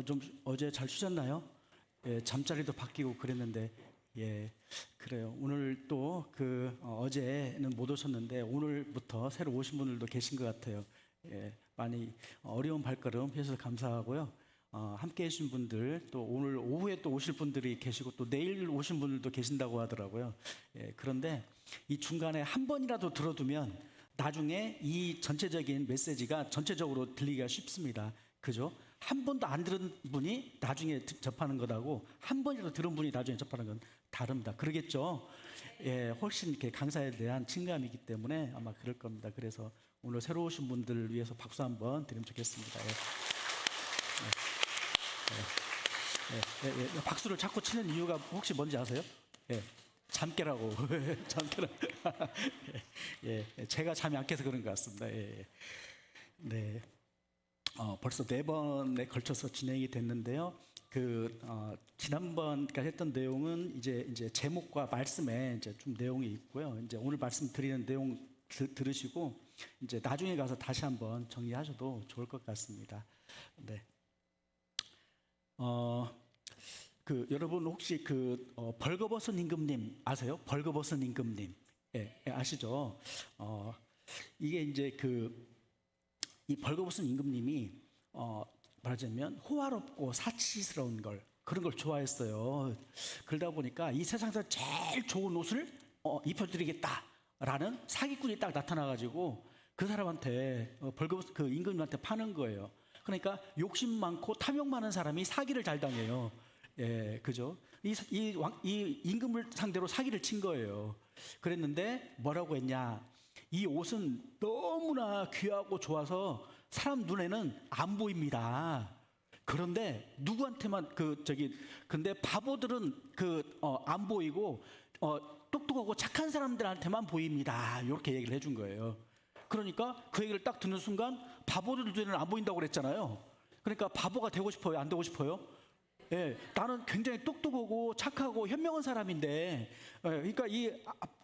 좀 어제 잘 쉬셨나요? 예, 잠자리도 바뀌고 그랬는데, 예, 그래요. 오늘 또 어제는 못 오셨는데 오늘부터 새로 오신 분들도 계신 것 같아요. 예, 많이 어려운 발걸음 해주셔서 감사하고요. 함께 해주신 분들, 또 오늘 오후에 또 오실 분들이 계시고 또 내일 오신 분들도 계신다고 하더라고요. 예, 그런데 이 중간에 한 번이라도 들어두면 나중에 이 전체적인 메시지가 전체적으로 들리기가 쉽습니다. 그죠? 한 번도 안 들은 분이 나중에 접하는 것하고 한 번이라도 들은 분이 나중에 접하는 건 다릅니다. 그러겠죠? 예, 훨씬 이렇게 강사에 대한 친감이기 때문에 아마 그럴 겁니다. 그래서 오늘 새로 오신 분들을 위해서 박수 한번 드리면 좋겠습니다. 예. 박수를 자꾸 치는 이유가 혹시 뭔지 아세요? 예. 잠 깨라고. 잠 깨라. 제가 잠이 안 깨서 그런 것 같습니다. 네. 벌써 4번에 걸쳐서 진행이 됐는데요. 지난번까지 했던 내용은 이제 제목과 말씀에 이제 좀 내용이 있고요. 이제 오늘 말씀드리는 내용 들으시고 이제 나중에 가서 다시 한번 정리하셔도 좋을 것 같습니다. 네. 여러분 혹시 벌거벗은 임금님 아세요? 벌거벗은 임금님. 예, 아시죠? 이게 이제 이 벌거벗은 임금님이 말하자면 호화롭고 사치스러운 그런 걸 좋아했어요. 그러다 보니까 이 세상에서 제일 좋은 옷을 입혀드리겠다라는 사기꾼이 딱 나타나가지고 그 사람한테 그 임금님한테 파는 거예요. 그러니까 욕심 많고 탐욕 많은 사람이 사기를 잘 당해요. 예, 그죠? 이 임금을 상대로 사기를 친 거예요. 그랬는데 뭐라고 했냐? 이 옷은 너무나 귀하고 좋아서 사람 눈에는 안 보입니다. 그런데 누구한테만 근데 바보들은 안 보이고 똑똑하고 착한 사람들한테만 보입니다. 이렇게 얘기를 해준 거예요. 그러니까 그 얘기를 딱 듣는 순간 바보들 눈에는 안 보인다고 그랬잖아요. 그러니까 바보가 되고 싶어요? 안 되고 싶어요? 예, 나는 굉장히 똑똑하고 착하고 현명한 사람인데, 그러니까 이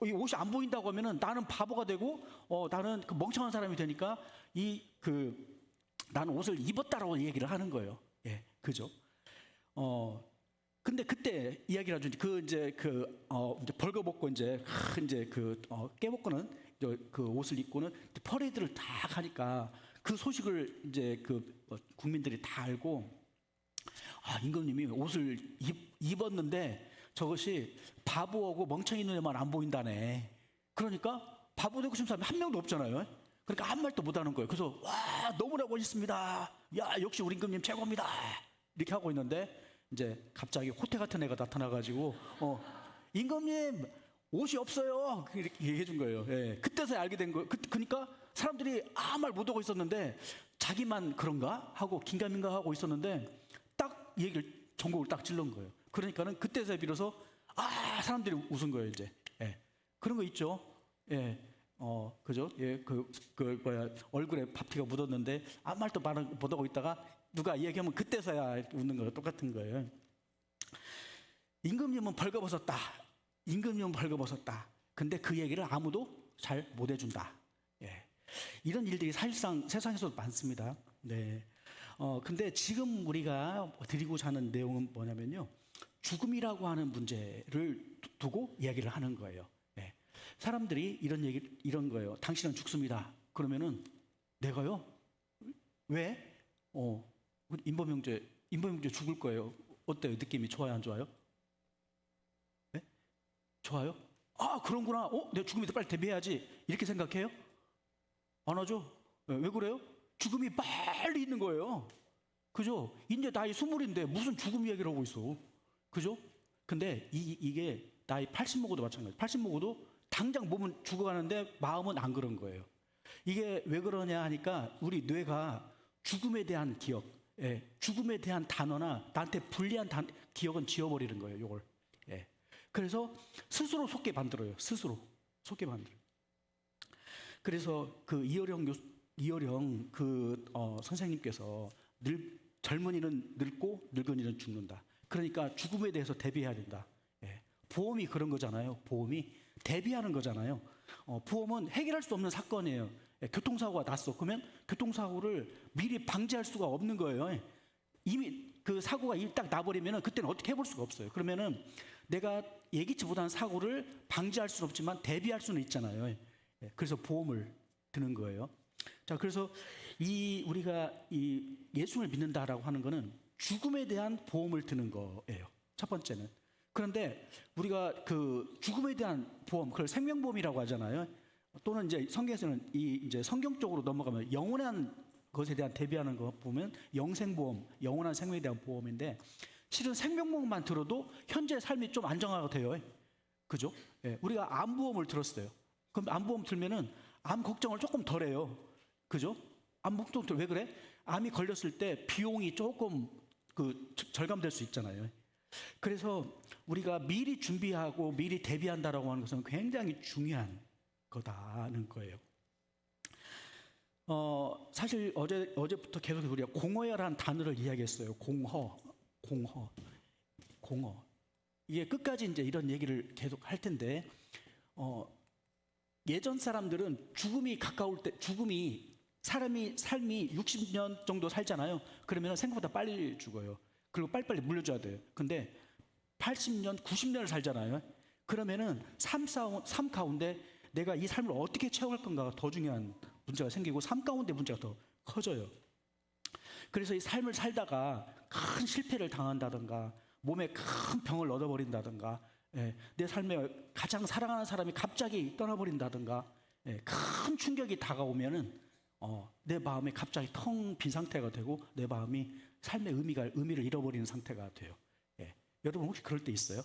옷이 안 보인다고 하면은 나는 바보가 되고, 나는 멍청한 사람이 되니까 나는 옷을 입었다라고 얘기를 하는 거예요. 예, 그죠? 근데 그때 이야기를 하죠. 이제 벌거벗고 이제 깨벗고는 그 옷을 입고는 퍼레이드를 다 가니까 그 소식을 이제 국민들이 다 알고. 임금님이 옷을 입었는데 저것이 바보하고 멍청이 눈에만 안 보인다네. 그러니까 바보 되고 싶은 사람이 한 명도 없잖아요. 그러니까 아무 말도 못 하는 거예요. 그래서 와, 너무나 멋있습니다. 야, 역시 우리 임금님 최고입니다. 이렇게 하고 있는데 이제 갑자기 호태 같은 애가 나타나가지고 임금님 옷이 없어요. 이렇게 얘기해 준 거예요. 예, 그때서야 알게 된 거예요. 그러니까 사람들이 아무 말 못 하고 있었는데 자기만 그런가 하고 긴가민가 하고 있었는데 딱 얘기를 전곡을 딱 찔른 거예요. 그러니까는 그때서야 비로소 사람들이 웃은 거예요. 이제 그런 거 있죠. 그죠? 얼굴에 밥티가 묻었는데 아무 말도 못 하고 있다가 누가 얘기하면 그때서야 웃는 거예요. 똑같은 거예요. 임금님은 벌거벗었다. 임금님은 벌거벗었다. 근데 그 얘기를 아무도 잘 못 해준다. 이런 일들이 사실상 세상에서도 많습니다. 네. 근데 지금 우리가 드리고자 하는 내용은 뭐냐면요. 죽음이라고 하는 문제를 두고 이야기를 하는 거예요. 사람들이 이런 거예요. 당신은 죽습니다. 그러면은 내가요? 왜? 임범형제 죽을 거예요. 어때요? 느낌이 좋아요? 안 좋아요? 네? 좋아요? 그런구나. 내가 죽음이 더 빨리 대비해야지. 이렇게 생각해요? 안 하죠? 왜 그래요? 죽음이 빨리 있는 거예요. 그죠? 이제 나이 20인데 무슨 죽음 이야기를 하고 있어. 그죠? 근데 이게 나이 80 먹어도 마찬가지예요. 80 먹어도 당장 몸은 죽어가는데 마음은 안 그런 거예요. 이게 왜 그러냐 하니까 우리 뇌가 죽음에 대한 기억, 죽음에 대한 단어나 나한테 불리한 기억은 지워버리는 거예요. 요걸. 그래서 스스로 속게 만들어요. 스스로 속게 만들어요. 그래서 이어령 선생님께서 젊은이는 늙고 늙은이는 죽는다. 그러니까 죽음에 대해서 대비해야 된다. 보험이 그런 거잖아요. 보험이 대비하는 거잖아요. 보험은 해결할 수 없는 사건이에요. 교통사고가 났어. 그러면 교통사고를 미리 방지할 수가 없는 거예요. 이미 그 사고가 딱 나버리면은 그때는 어떻게 해볼 수가 없어요. 그러면은 내가 예기치 못한 사고를 방지할 수는 없지만 대비할 수는 있잖아요. 예, 그래서 보험을 드는 거예요. 자, 그래서 우리가 이 예수를 믿는다라고 하는 거는 죽음에 대한 보험을 드는 거예요. 첫 번째는. 그런데 우리가 그 죽음에 대한 보험, 그걸 생명보험이라고 하잖아요. 또는 이제 성경에서는 이제 성경 쪽으로 넘어가면 영원한 것에 대한 대비하는 거 보면 영생보험, 영원한 생명에 대한 보험인데, 실은 생명보험만 들어도 현재 삶이 좀 안정화가 돼요. 그죠? 예, 우리가 암보험을 들었어요. 그럼 암보험 들면은 암 걱정을 조금 덜 해요. 그죠? 암 걱정 왜 그래? 암이 걸렸을 때 비용이 조금 절감될 수 있잖아요. 그래서 우리가 미리 준비하고 미리 대비한다라고 하는 것은 굉장히 중요한 거다는 거예요. 사실 어제부터 계속 우리가 공허야라는 단어를 이야기했어요. 공허. 이게 끝까지 이제 이런 얘기를 계속 할 텐데, 예전 사람들은 죽음이 가까울 때, 삶이 60년 정도 살잖아요. 그러면 생각보다 빨리 죽어요. 그리고 빨리빨리 물려줘야 돼요. 근데 80년, 90년을 살잖아요. 그러면은 삶 가운데 내가 이 삶을 어떻게 채워갈 건가가 더 중요한 문제가 생기고, 삶 가운데 문제가 더 커져요. 그래서 이 삶을 살다가 큰 실패를 당한다든가, 몸에 큰 병을 얻어버린다든가, 내 삶에 가장 사랑하는 사람이 갑자기 떠나버린다든가, 큰 충격이 다가오면은 내 마음이 갑자기 텅 빈 상태가 되고, 내 마음이 삶의 의미를 잃어버리는 상태가 돼요. 여러분 혹시 그럴 때 있어요?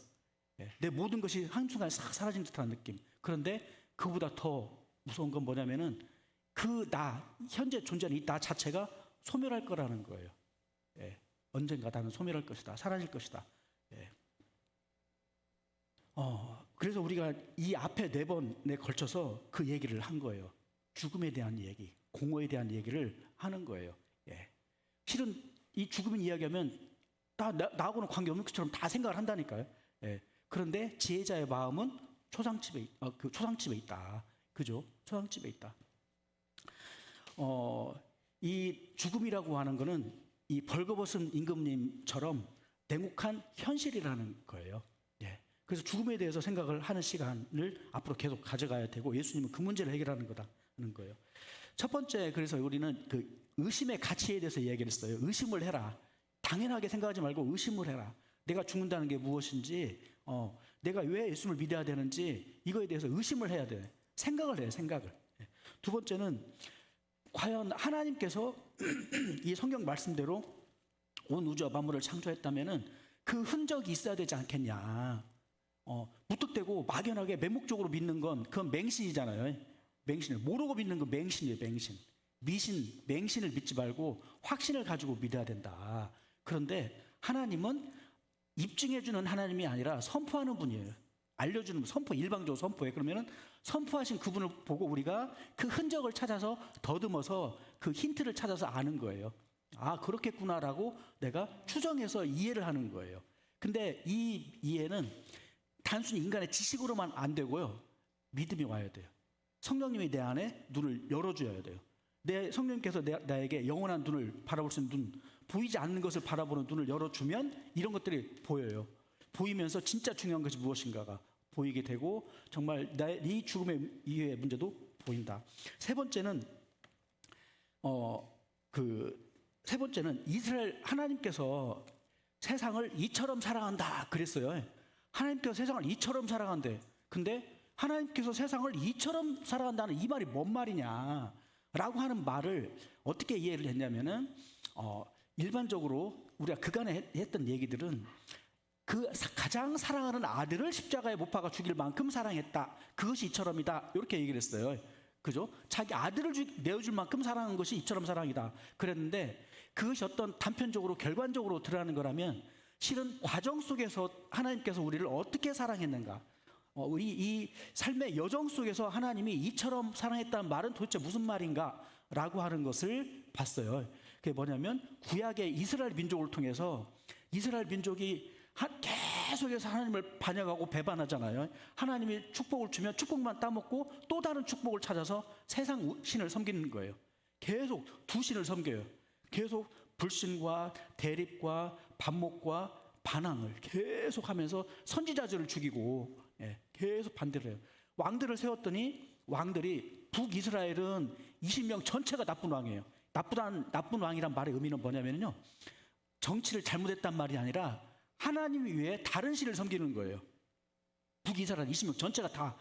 내 모든 것이 한순간에 싹 사라진 듯한 느낌. 그런데 그보다 더 무서운 건 뭐냐면은 현재 존재하는 이 나 자체가 소멸할 거라는 거예요. 언젠가 나는 소멸할 것이다. 사라질 것이다. 그래서 우리가 이 앞에 4번에 걸쳐서 그 얘기를 한 거예요. 죽음에 대한 얘기, 공허에 대한 얘기를 하는 거예요. 실은 이 죽음을 이야기하면 나하고는 관계없는 것처럼 다 생각을 한다니까요. 그런데 지혜자의 마음은 초상집에 있다. 그죠? 초상집에 있다. 이 죽음이라고 하는 거는 이 벌거벗은 임금님처럼 냉혹한 현실이라는 거예요. 그래서 죽음에 대해서 생각을 하는 시간을 앞으로 계속 가져가야 되고, 예수님은 그 문제를 해결하는 거다는 거예요. 첫 번째, 그래서 우리는 그 의심의 가치에 대해서 이야기를 했어요. 의심을 해라. 당연하게 생각하지 말고 의심을 해라. 내가 죽는다는 게 무엇인지, 내가 왜 예수님을 믿어야 되는지, 이거에 대해서 의심을 해야 돼. 생각을 해요, 생각을. 두 번째는, 과연 하나님께서 이 성경 말씀대로 온 우주와 만물을 창조했다면은 그 흔적이 있어야 되지 않겠냐. 무턱대고 막연하게 맹목적으로 믿는 건 그건 맹신이잖아요. 맹신을 모르고 믿는 건 맹신이에요. 맹신을 믿지 말고 확신을 가지고 믿어야 된다. 그런데 하나님은 입증해주는 하나님이 아니라 선포하는 분이에요. 알려주는 일방적으로 선포해. 그러면은 선포하신 그분을 보고 우리가 그 흔적을 찾아서 더듬어서 그 힌트를 찾아서 아는 거예요. 아, 그렇겠구나라고 내가 추정해서 이해를 하는 거예요. 근데 이 이해는 단순히 인간의 지식으로만 안 되고요. 믿음이 와야 돼요. 성령님이 내 안에 눈을 열어줘야 돼요. 성령님께서 나에게 영원한 눈을 바라볼 수 있는 눈, 보이지 않는 것을 바라보는 눈을 열어주면 이런 것들이 보여요. 보이면서 진짜 중요한 것이 무엇인가가 보이게 되고, 정말 네 죽음의 이후의 문제도 보인다. 세 번째는 이스라엘 하나님께서 세상을 이처럼 사랑한다 그랬어요. 하나님께서 세상을 이처럼 사랑한대. 근데 하나님께서 세상을 이처럼 사랑한다는 이 말이 뭔 말이냐 라고 하는 말을 어떻게 이해를 했냐면은, 일반적으로 우리가 그간에 했던 얘기들은 가장 사랑하는 아들을 십자가에 못 박아 죽일 만큼 사랑했다. 그것이 이처럼이다. 이렇게 얘기를 했어요. 그죠? 자기 아들을 내어줄 만큼 사랑한 것이 이처럼 사랑이다. 그랬는데 그것이 어떤 단편적으로 결과적으로 드러나는 거라면, 실은 과정 속에서 하나님께서 우리를 어떻게 사랑했는가, 우리 이 삶의 여정 속에서 하나님이 이처럼 사랑했다는 말은 도대체 무슨 말인가 라고 하는 것을 봤어요. 그게 뭐냐면, 구약의 이스라엘 민족을 통해서 이스라엘 민족이 계속해서 하나님을 반역하고 배반하잖아요. 하나님이 축복을 주면 축복만 따먹고 또 다른 축복을 찾아서 세상 신을 섬기는 거예요. 계속 두 신을 섬겨요. 계속 불신과 대립과 반목과 반항을 계속하면서 선지자들을 죽이고 계속 반대를 해요. 왕들을 세웠더니 왕들이 북이스라엘은 20명 전체가 나쁜 왕이에요. 나쁜 왕이란 말의 의미는 뭐냐면요, 정치를 잘못했단 말이 아니라 하나님 외에 다른 신을 섬기는 거예요. 북이스라엘 20명 전체가 다.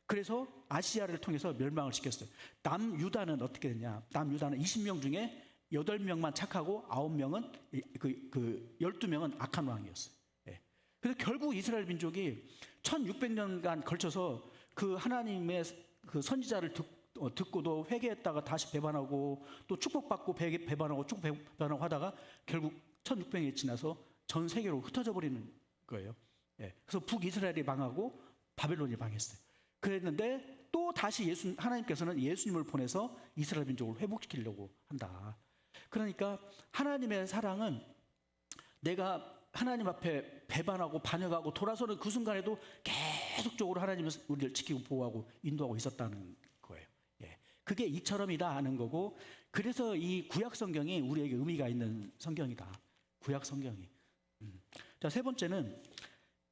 그래서 아시아를 통해서 멸망을 시켰어요. 남유다는 어떻게 됐냐? 남유다는 20명 중에 8명만 착하고 9명은 12명은 악한 왕이었어요. 그래서 결국 이스라엘 민족이 1600년간 걸쳐서 그 하나님의 그 선지자를 듣고도 회개했다가 다시 배반하고 또 축복받고 배반하고 배반하고 하다가 결국 1600년이 지나서 전 세계로 흩어져 버리는 거예요. 그래서 북이스라엘이 망하고 바벨론이 망했어요. 그랬는데 또 다시 하나님께서는 예수님을 보내서 이스라엘 민족을 회복시키려고 한다. 그러니까 하나님의 사랑은 내가 하나님 앞에 배반하고 반역하고 돌아서는 그 순간에도 계속적으로 하나님은 우리를 지키고 보호하고 인도하고 있었다는 거예요. 그게 이처럼이다 하는 거고, 그래서 이 구약 성경이 우리에게 의미가 있는 성경이다. 구약 성경이. 자, 세 번째는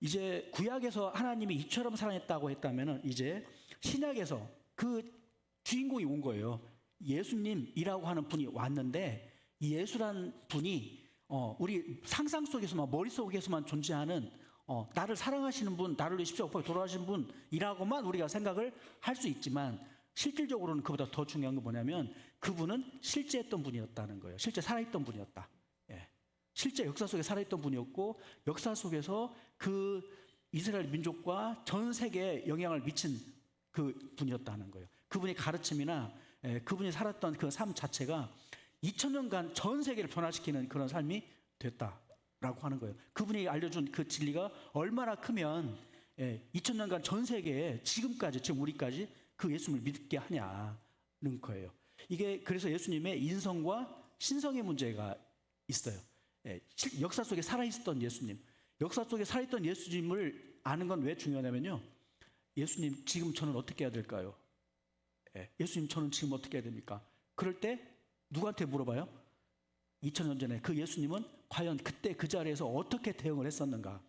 이제 구약에서 하나님이 이처럼 사랑했다고 했다면은 이제 신약에서 그 주인공이 온 거예요. 예수님이라고 하는 분이 왔는데, 이 예수란 분이 우리 상상 속에서만, 머릿속에서만 존재하는 나를 사랑하시는 분, 나를 위해 십자가에 돌아가신 분이라고만 우리가 생각을 할 수 있지만, 실질적으로는 그보다 더 중요한 건 뭐냐면 그분은 실제 했던 분이었다는 거예요. 실제 살아있던 분이었다. 실제 역사 속에 살아있던 분이었고, 역사 속에서 그 이스라엘 민족과 전 세계에 영향을 미친 그 분이었다는 거예요. 그분의 가르침이나 그분이 살았던 그 삶 자체가 2000년간 전 세계를 변화시키는 그런 삶이 됐다라고 하는 거예요. 그분이 알려준 그 진리가 얼마나 크면 2000년간 전 세계에 지금까지, 지금 우리까지 그 예수님을 믿게 하냐는 거예요. 이게 그래서 예수님의 인성과 신성의 문제가 있어요. 역사 속에 살아있었던 예수님, 역사 속에 살아있던 예수님을 아는 건 왜 중요하냐면요, 예수님 지금 저는 어떻게 해야 될까요? 예수님 저는 지금 어떻게 해야 됩니까? 그럴 때 누구한테 물어봐요? 2000년 전에 그 예수님은 과연 그때 그 자리에서 어떻게 대응을 했었는가?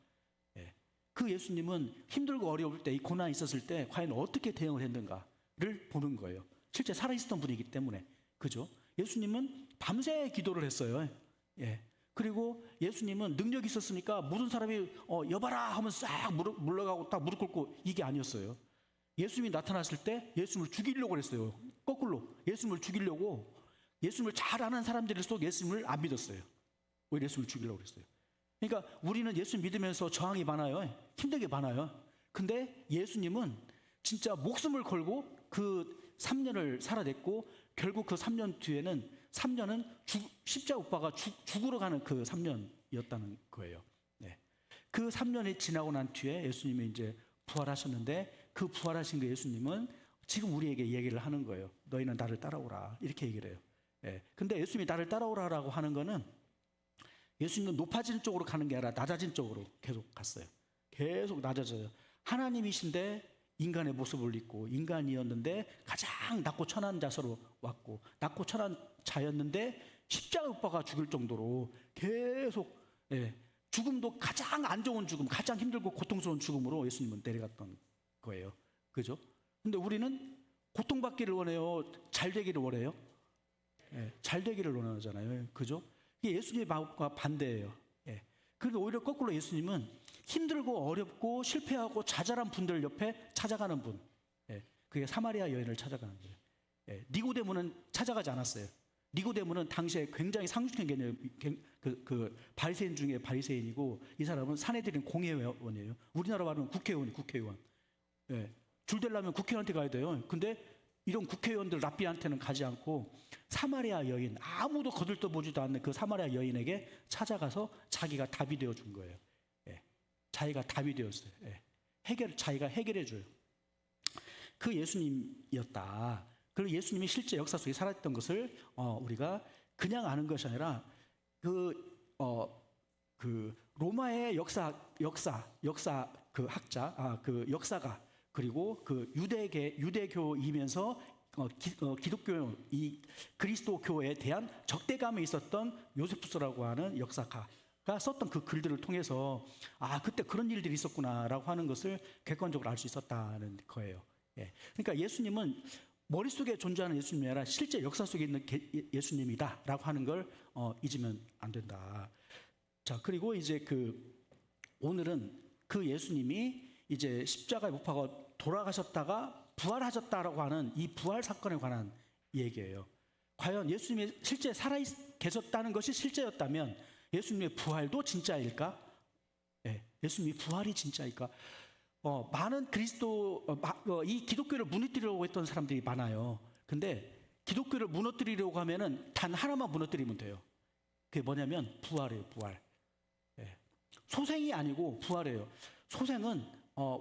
그 예수님은 힘들고 어려울 때, 이 고난이 있었을 때 과연 어떻게 대응을 했는가를 보는 거예요. 실제 살아있었던 분이기 때문에. 그죠? 예수님은 밤새 기도를 했어요. 그리고 예수님은 능력이 있었으니까 모든 사람이 여봐라 하면 싹 물러가고 딱 무릎 꿇고, 이게 아니었어요. 예수님이 나타났을 때 예수님을 죽이려고 했어요. 거꾸로 예수님을 죽이려고, 예수님을 잘 아는 사람들일수록 예수님을 안 믿었어요. 오히려 예수님을 죽이려고 했어요. 그러니까 우리는 예수님 믿으면서 저항이 많아요. 힘들게 많아요. 근데 예수님은 진짜 목숨을 걸고 그 3년을 살아냈고, 결국 그 3년 뒤에는 3년은 십자가 못 박아 죽으러 가는 그 3년이었다는 거예요. 그 3년이 지나고 난 뒤에 예수님이 이제 부활하셨는데, 그 부활하신 그 예수님은 지금 우리에게 얘기를 하는 거예요. 너희는 나를 따라오라, 이렇게 얘기를 해요. 근데 예수님이 나를 따라오라라고 하는 거는 예수님은 높아진 쪽으로 가는 게 아니라 낮아진 쪽으로 계속 갔어요. 계속 낮아져요. 하나님이신데 인간의 모습을 입고, 인간이었는데 가장 낮고 천한 자세로 왔고, 낮고 천한 자였는데 십자가 못 박아 죽을 정도로 계속, 죽음도 가장 안 좋은 죽음, 가장 힘들고 고통스러운 죽음으로 예수님은 내려갔던 거예요. 그죠? 근데 우리는 고통받기를 원해요? 잘 되기를 원해요? 잘 되기를 원하잖아요. 그죠? 이게 예수님의 마음과 반대예요. 그런데 오히려 거꾸로 예수님은 힘들고 어렵고 실패하고 자잘한 분들 옆에 찾아가는 분, 그게 사마리아 여인을 찾아가는 거예요. 니고데모는 찾아가지 않았어요. 니고데모는 당시에 굉장히 상식적인 개념, 그 바리새인 중에 바리새인이고, 이 사람은 사내들인 공회의원이에요. 우리나라 말하면 국회의원. 줄 대려면 국회의원한테 가야 돼요. 근데 이런 국회의원들 랍비한테는 가지 않고 사마리아 여인, 아무도 거들떠보지도 않는 그 사마리아 여인에게 찾아가서 자기가 답이 되어준 거예요. 자기가 답이 되었어요. 자기가 해결해 줘요. 그 예수님이었다. 그리고 예수님이 실제 역사 속에 살았던 것을 우리가 그냥 아는 것이 아니라 그 로마의 역사 그 학자, 그 역사가, 그리고 그 유대교이면서 기독교, 이 그리스도교에 대한 적대감이 있었던 요세푸스라고 하는 역사가, 썼던 그 글들을 통해서 그때 그런 일들이 있었구나라고 하는 것을 객관적으로 알 수 있었다는 거예요. 예. 그러니까 예수님은 머릿속에 존재하는 예수님이 아니라 실제 역사 속에 있는 예수님이다라고 하는 걸 잊으면 안 된다. 자, 그리고 이제 오늘은 그 예수님이 이제 십자가에 못 박아 돌아가셨다가 부활하셨다라고 하는 이 부활 사건에 관한 얘기예요. 과연 예수님이 실제 살아 계셨다는 것이 실제였다면 예수님의 부활도 진짜일까? 네, 예수님의 부활이 진짜일까? 많은 이 기독교를 무너뜨리려고 했던 사람들이 많아요. 근데 기독교를 무너뜨리려고 하면은 단 하나만 무너뜨리면 돼요. 그게 뭐냐면 부활이에요, 부활. 네. 소생이 아니고 부활이에요. 소생은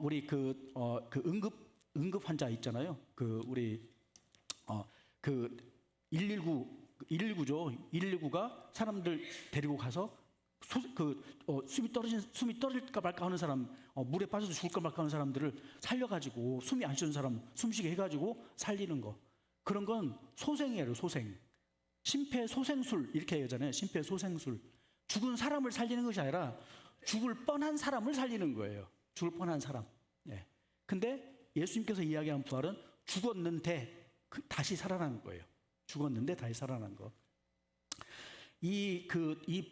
우리 응급 환자 있잖아요. 우리 119죠. 119가 사람들 데리고 가서 숨이 떨어질까 말까 하는 사람, 물에 빠져서 죽을까 말까 하는 사람들을 살려가지고 숨이 안 쉬는 사람 숨쉬게 해가지고 살리는 거. 그런 건 소생이에요, 소생. 심폐소생술 이렇게 얘기하잖아요. 심폐소생술. 죽은 사람을 살리는 것이 아니라 죽을 뻔한 사람을 살리는 거예요. 죽을 뻔한 사람. 예. 근데 예수님께서 이야기한 부활은 죽었는데 다시 살아나는 거예요. 죽었는데 다시 살아난 거. 이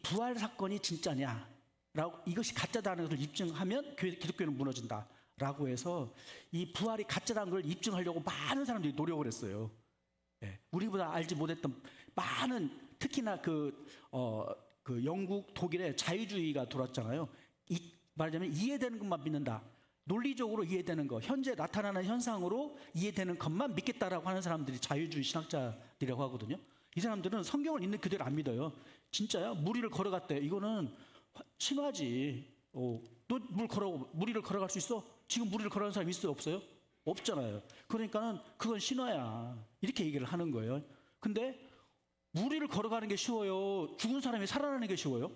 부활 사건이 진짜냐라고, 이것이 가짜다는 것을 입증하면 기독교는 무너진다라고 해서 이 부활이 가짜라는 걸 입증하려고 많은 사람들이 노력을 했어요. 예. 우리보다 알지 못했던 많은, 특히나 영국, 독일에 자유주의가 들어왔잖아요. 말하자면 이해되는 것만 믿는다. 논리적으로 이해되는 것, 현재 나타나는 현상으로 이해되는 것만 믿겠다라고 하는 사람들이 자유주의 신학자들이라고 하거든요. 이 사람들은 성경을 있는 그대로 안 믿어요. 진짜야? 무리를 걸어갔대. 이거는 신화지. 너 무리를 걸어갈 수 있어? 지금 무리를 걸어가는 사람 있어요? 없어요? 없잖아요. 그러니까는 그건 신화야. 이렇게 얘기를 하는 거예요. 근데 무리를 걸어가는 게 쉬워요? 죽은 사람이 살아나는 게 쉬워요?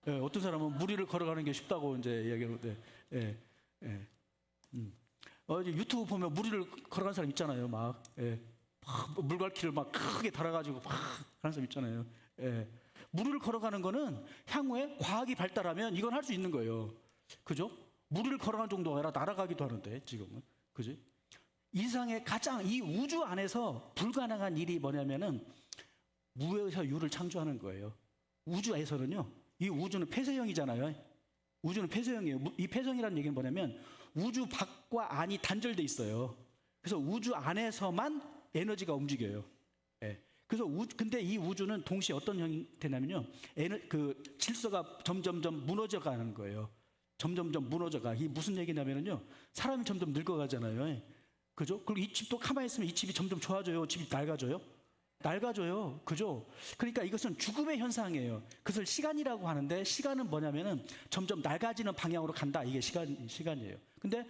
예, 어떤 사람은 무리를 걸어가는 게 쉽다고 이제 이야기하는데, 유튜브 보면 무리를 걸어가는 사람 있잖아요. 막 물갈퀴를 막 크게 달아가지고 막 하는 사람 있잖아요. 예. 무리를 걸어가는 거는 향후에 과학이 발달하면 이건 할 수 있는 거예요. 그죠? 무리를 걸어가는 정도가 아니라 날아가기도 하는데 지금은, 그지? 이상의 가장 이 우주 안에서 불가능한 일이 뭐냐면은 무에서 유를 창조하는 거예요. 우주에서는요. 이 우주는 폐쇄형이잖아요. 우주는 폐쇄형이에요. 이 폐쇄형이라는 얘기는 뭐냐면 우주 밖과 안이 단절돼 있어요. 그래서 우주 안에서만 에너지가 움직여요. 예. 그래서 근데 이 우주는 동시에 어떤 형태냐면요. 질서가 점점점 무너져가는 거예요. 점점점 무너져가. 이게 무슨 얘기냐면요. 사람이 점점 늙어가잖아요. 그죠? 그리고 이 집도 가만히 있으면 이 집이 점점 좋아져요. 집이 낡아져요. 낡아져요. 그죠? 그러니까 이것은 죽음의 현상이에요. 그것을 시간이라고 하는데, 시간은 뭐냐면은 점점 낡아지는 방향으로 간다. 이게 시간이에요. 근데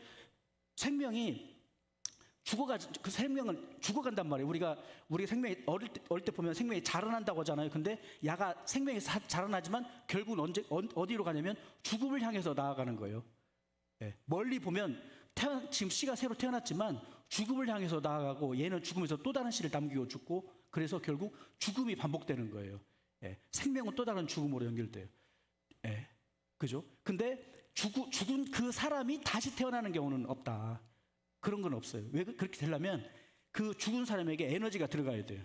생명이 생명은 죽어간단 말이에요. 우리가 생명이 어릴 때 보면 생명이 자라난다고 하잖아요. 근데 생명이 자라나지만 결국은 어디로 가냐면 죽음을 향해서 나아가는 거예요. 예. 멀리 보면 지금 씨가 새로 태어났지만 죽음을 향해서 나아가고, 얘는 죽음에서 또 다른 씨를 남기고 죽고, 그래서 결국 죽음이 반복되는 거예요. 예. 생명은 또 다른 죽음으로 연결돼요. 예. 그죠? 근데 죽은 그 사람이 다시 태어나는 경우는 없다. 그런 건 없어요. 왜 그렇게 되려면 그 죽은 사람에게 에너지가 들어가야 돼요.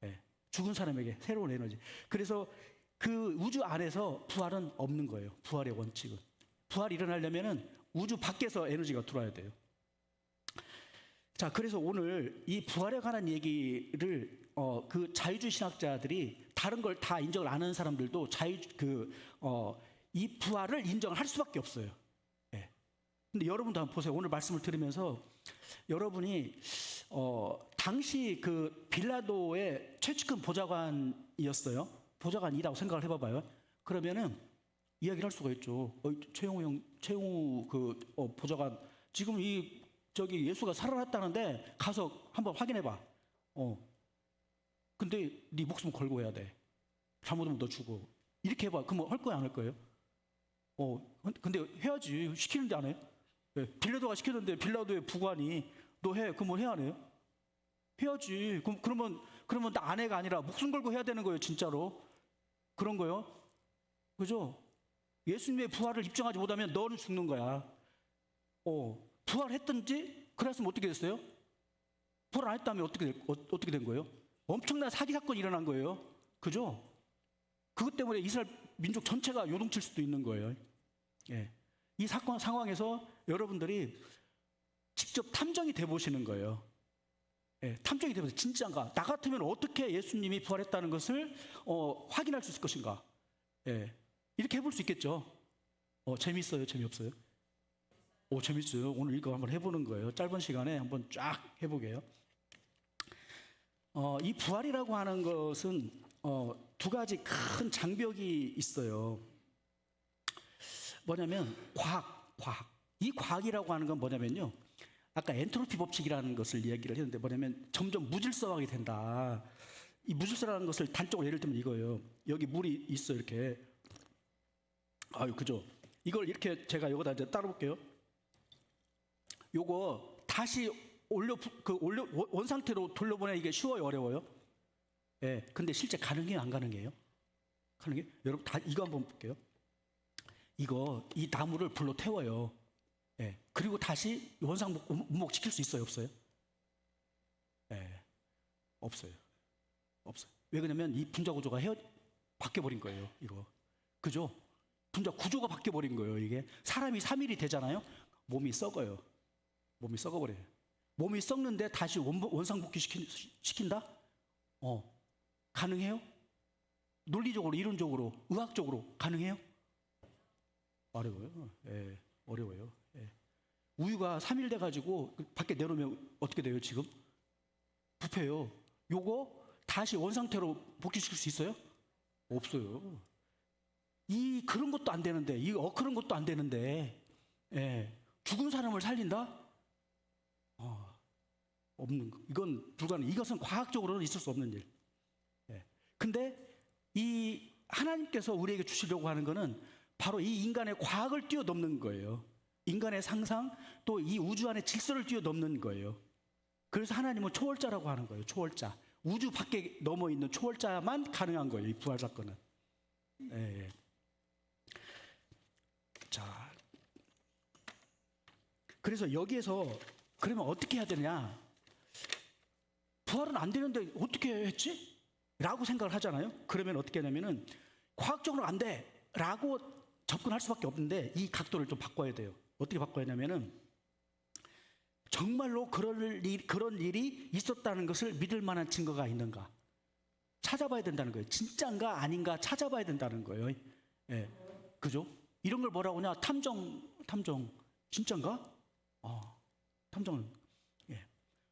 예. 죽은 사람에게 새로운 에너지. 그래서 그 우주 안에서 부활은 없는 거예요. 부활의 원칙은. 부활이 일어나려면은 우주 밖에서 에너지가 들어와야 돼요. 자, 그래서 오늘 이 부활에 관한 얘기를 그 자유주의 신학자들이 다른 걸 다 인정을 안 하는 사람들도 이 부활을 인정을 할 수밖에 없어요. 예. 근데 여러분도 한번 보세요. 오늘 말씀을 들으면서 여러분이 당시 빌라도의 최측근 보좌관이었어요. 보좌관이라고 생각을 해봐봐요. 그러면은 이야기를 할 수가 있죠. 최용우 보좌관, 지금 예수가 살아났다는데 가서 한번 확인해봐. 근데 네 목숨 걸고 해야 돼. 잘못하면 너 죽어. 이렇게 해봐. 그럼 할 거야, 안 할 거예요? 근데 해야지. 시키는데 안 해? 네. 빌라도가 시켰는데 빌라도의 부관이 너 해. 그럼 뭐 해야 안 해요? 해야지. 그러면 그러면 나 아내가 아니라 목숨 걸고 해야 되는 거예요, 진짜로. 그런 거요. 그죠? 예수님의 부활을 입증하지 못하면 너는 죽는 거야. 부활했든지 그랬으면 어떻게 됐어요? 부활 안 했다면 어떻게 된 거예요? 엄청난 사기 사건이 일어난 거예요. 그죠? 그것 때문에 이스라엘 민족 전체가 요동칠 수도 있는 거예요. 예. 이 사건 상황에서 여러분들이 직접 탐정이 돼 보시는 거예요. 예, 탐정이 되면서 진짜인가? 나 같으면 어떻게 예수님이 부활했다는 것을 확인할 수 있을 것인가? 예, 이렇게 해볼 수 있겠죠. 재밌어요, 재미없어요? 재밌어요. 오늘 이거 한번 해보는 거예요. 짧은 시간에 한번 쫙 해보게요. 이 부활이라고 하는 것은 두 가지 큰 장벽이 있어요. 뭐냐면 과학. 이 과학이라고 하는 건 뭐냐면요. 아까 엔트로피 법칙이라는 것을 이야기를 했는데 뭐냐면 점점 무질서하게 된다. 이 무질서라는 것을 단적으로 예를 들면 이거예요. 여기 물이 있어 이렇게. 그죠? 이걸 이렇게 제가 여기다 이제 따로 볼게요. 요거 다시 원 상태로 돌려보내 이게 쉬워요, 어려워요? 예. 근데 실제 가능해요, 안 가능해요? 가능해요? 여러분 이거 한번 볼게요. 이 나무를 불로 태워요. 예. 그리고 다시 원상복구 시킬 수 있어요, 없어요? 예. 없어요. 왜 그러냐면 이 분자 구조가 바뀌어 버린 거예요, 이거. 그죠? 분자 구조가 바뀌어 버린 거예요, 이게. 사람이 3일이 되잖아요. 몸이 썩어요. 몸이 썩어버려요. 몸이 썩는데 다시 원상복귀 시킨다? 가능해요? 논리적으로, 이론적으로, 의학적으로 가능해요? 어려워요. 예, 어려워요. 예. 우유가 3일 돼가지고 밖에 내놓으면 어떻게 돼요, 지금? 부패요. 요거 다시 원상태로 복귀시킬 수 있어요? 없어요. 그런 것도 안 되는데, 그런 것도 안 되는데, 예. 죽은 사람을 살린다? 없는 거. 이건 불가능. 이것은 과학적으로는 있을 수 없는 일. 예. 근데 이 하나님께서 우리에게 주시려고 하는 거는 바로 이 인간의 과학을 뛰어넘는 거예요. 인간의 상상, 또 이 우주 안의 질서를 뛰어넘는 거예요. 그래서 하나님은 초월자라고 하는 거예요. 초월자. 우주 밖에 넘어 있는 초월자만 가능한 거예요. 이 부활 사건은. 예. 자, 그래서 여기에서 그러면 어떻게 해야 되냐? 부활은 안 되는데 어떻게 했지? 라고 생각을 하잖아요. 그러면 어떻게 하냐면은 과학적으로 안 돼! 라고 접근할 수밖에 없는데 이 각도를 좀 바꿔야 돼요. 어떻게 바꿔야 하냐면은 정말로 그런 일이 있었다는 것을 믿을 만한 증거가 있는가 찾아봐야 된다는 거예요. 진짜인가 아닌가 찾아봐야 된다는 거예요. 예, 그죠? 이런 걸 뭐라고 하냐? 탐정. 진짜인가? 탐정은. 예.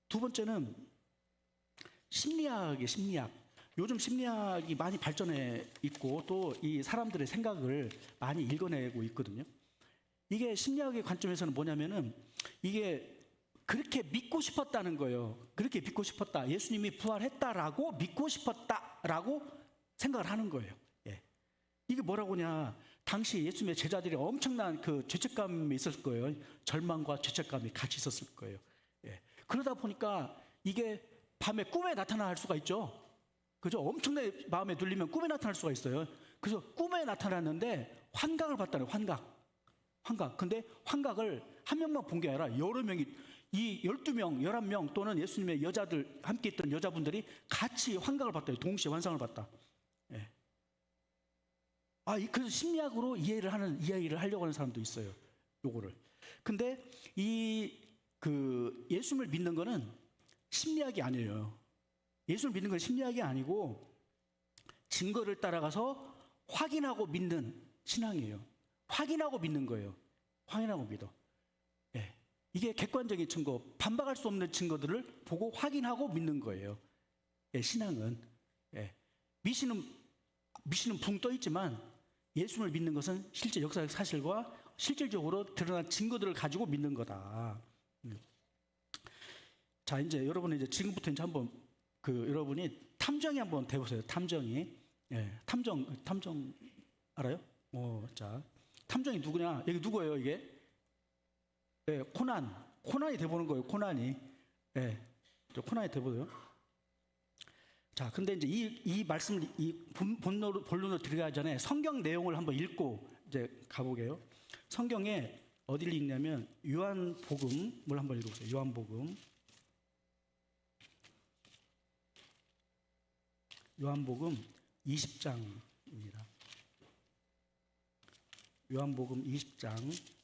두 번째는 심리학이에요, 심리학. 요즘 심리학이 많이 발전해 있고 또 이 사람들의 생각을 많이 읽어내고 있거든요. 이게 심리학의 관점에서는 뭐냐면은 이게 그렇게 믿고 싶었다는 거예요. 그렇게 믿고 싶었다. 예수님이 부활했다라고 믿고 싶었다라고 생각을 하는 거예요. 예. 이게 뭐라고 하냐? 당시 예수님의 제자들이 엄청난 그 죄책감이 있었을 거예요. 절망과 죄책감이 같이 있었을 거예요. 예. 그러다 보니까 이게 밤에 꿈에 나타날 수가 있죠. 그죠? 엄청나게 마음에 눌리면 꿈에 나타날 수가 있어요. 그래서 꿈에 나타났는데 환각을 봤다는 환각. 근데 환각을 한 명만 본 게 아니라 여러 명이 이 12명, 11명 또는 예수님의 여자들 함께 있던 여자분들이 같이 환각을 봤다. 동시에 환상을 봤다. 예. 그래서 심리학으로 이해를 하려고 하는 사람도 있어요. 요거를. 근데 예수님을 믿는 거는 심리학이 아니에요. 예수를 믿는 건 심리학이 아니고 증거를 따라가서 확인하고 믿는 신앙이에요. 확인하고 믿는 거예요. 확인하고 믿어. 예. 이게 객관적인 증거, 반박할 수 없는 증거들을 보고 확인하고 믿는 거예요. 예, 신앙은. 예. 미신은 붕 떠 있지만 예수를 믿는 것은 실제 역사적 사실과 실질적으로 드러난 증거들을 가지고 믿는 거다. 자, 이제 여러분은 이제 지금부터 이제 한번 여러분이 탐정이 한번 돼보세요. 탐정이. 예, 탐정 알아요? 자, 탐정이 누구냐? 여기 누구예요, 이게? 예, 코난이 돼보는 거예요. 코난이. 예, 코난이 돼보세요. 자, 근데 이제 이 말씀, 본론으로 들어가기 전에 성경 내용을 한번 읽고 이제 가보게요. 성경에 어디를 읽냐면 요한복음을 한번 읽어보세요. 요한복음 20장입니다. 요한복음 20장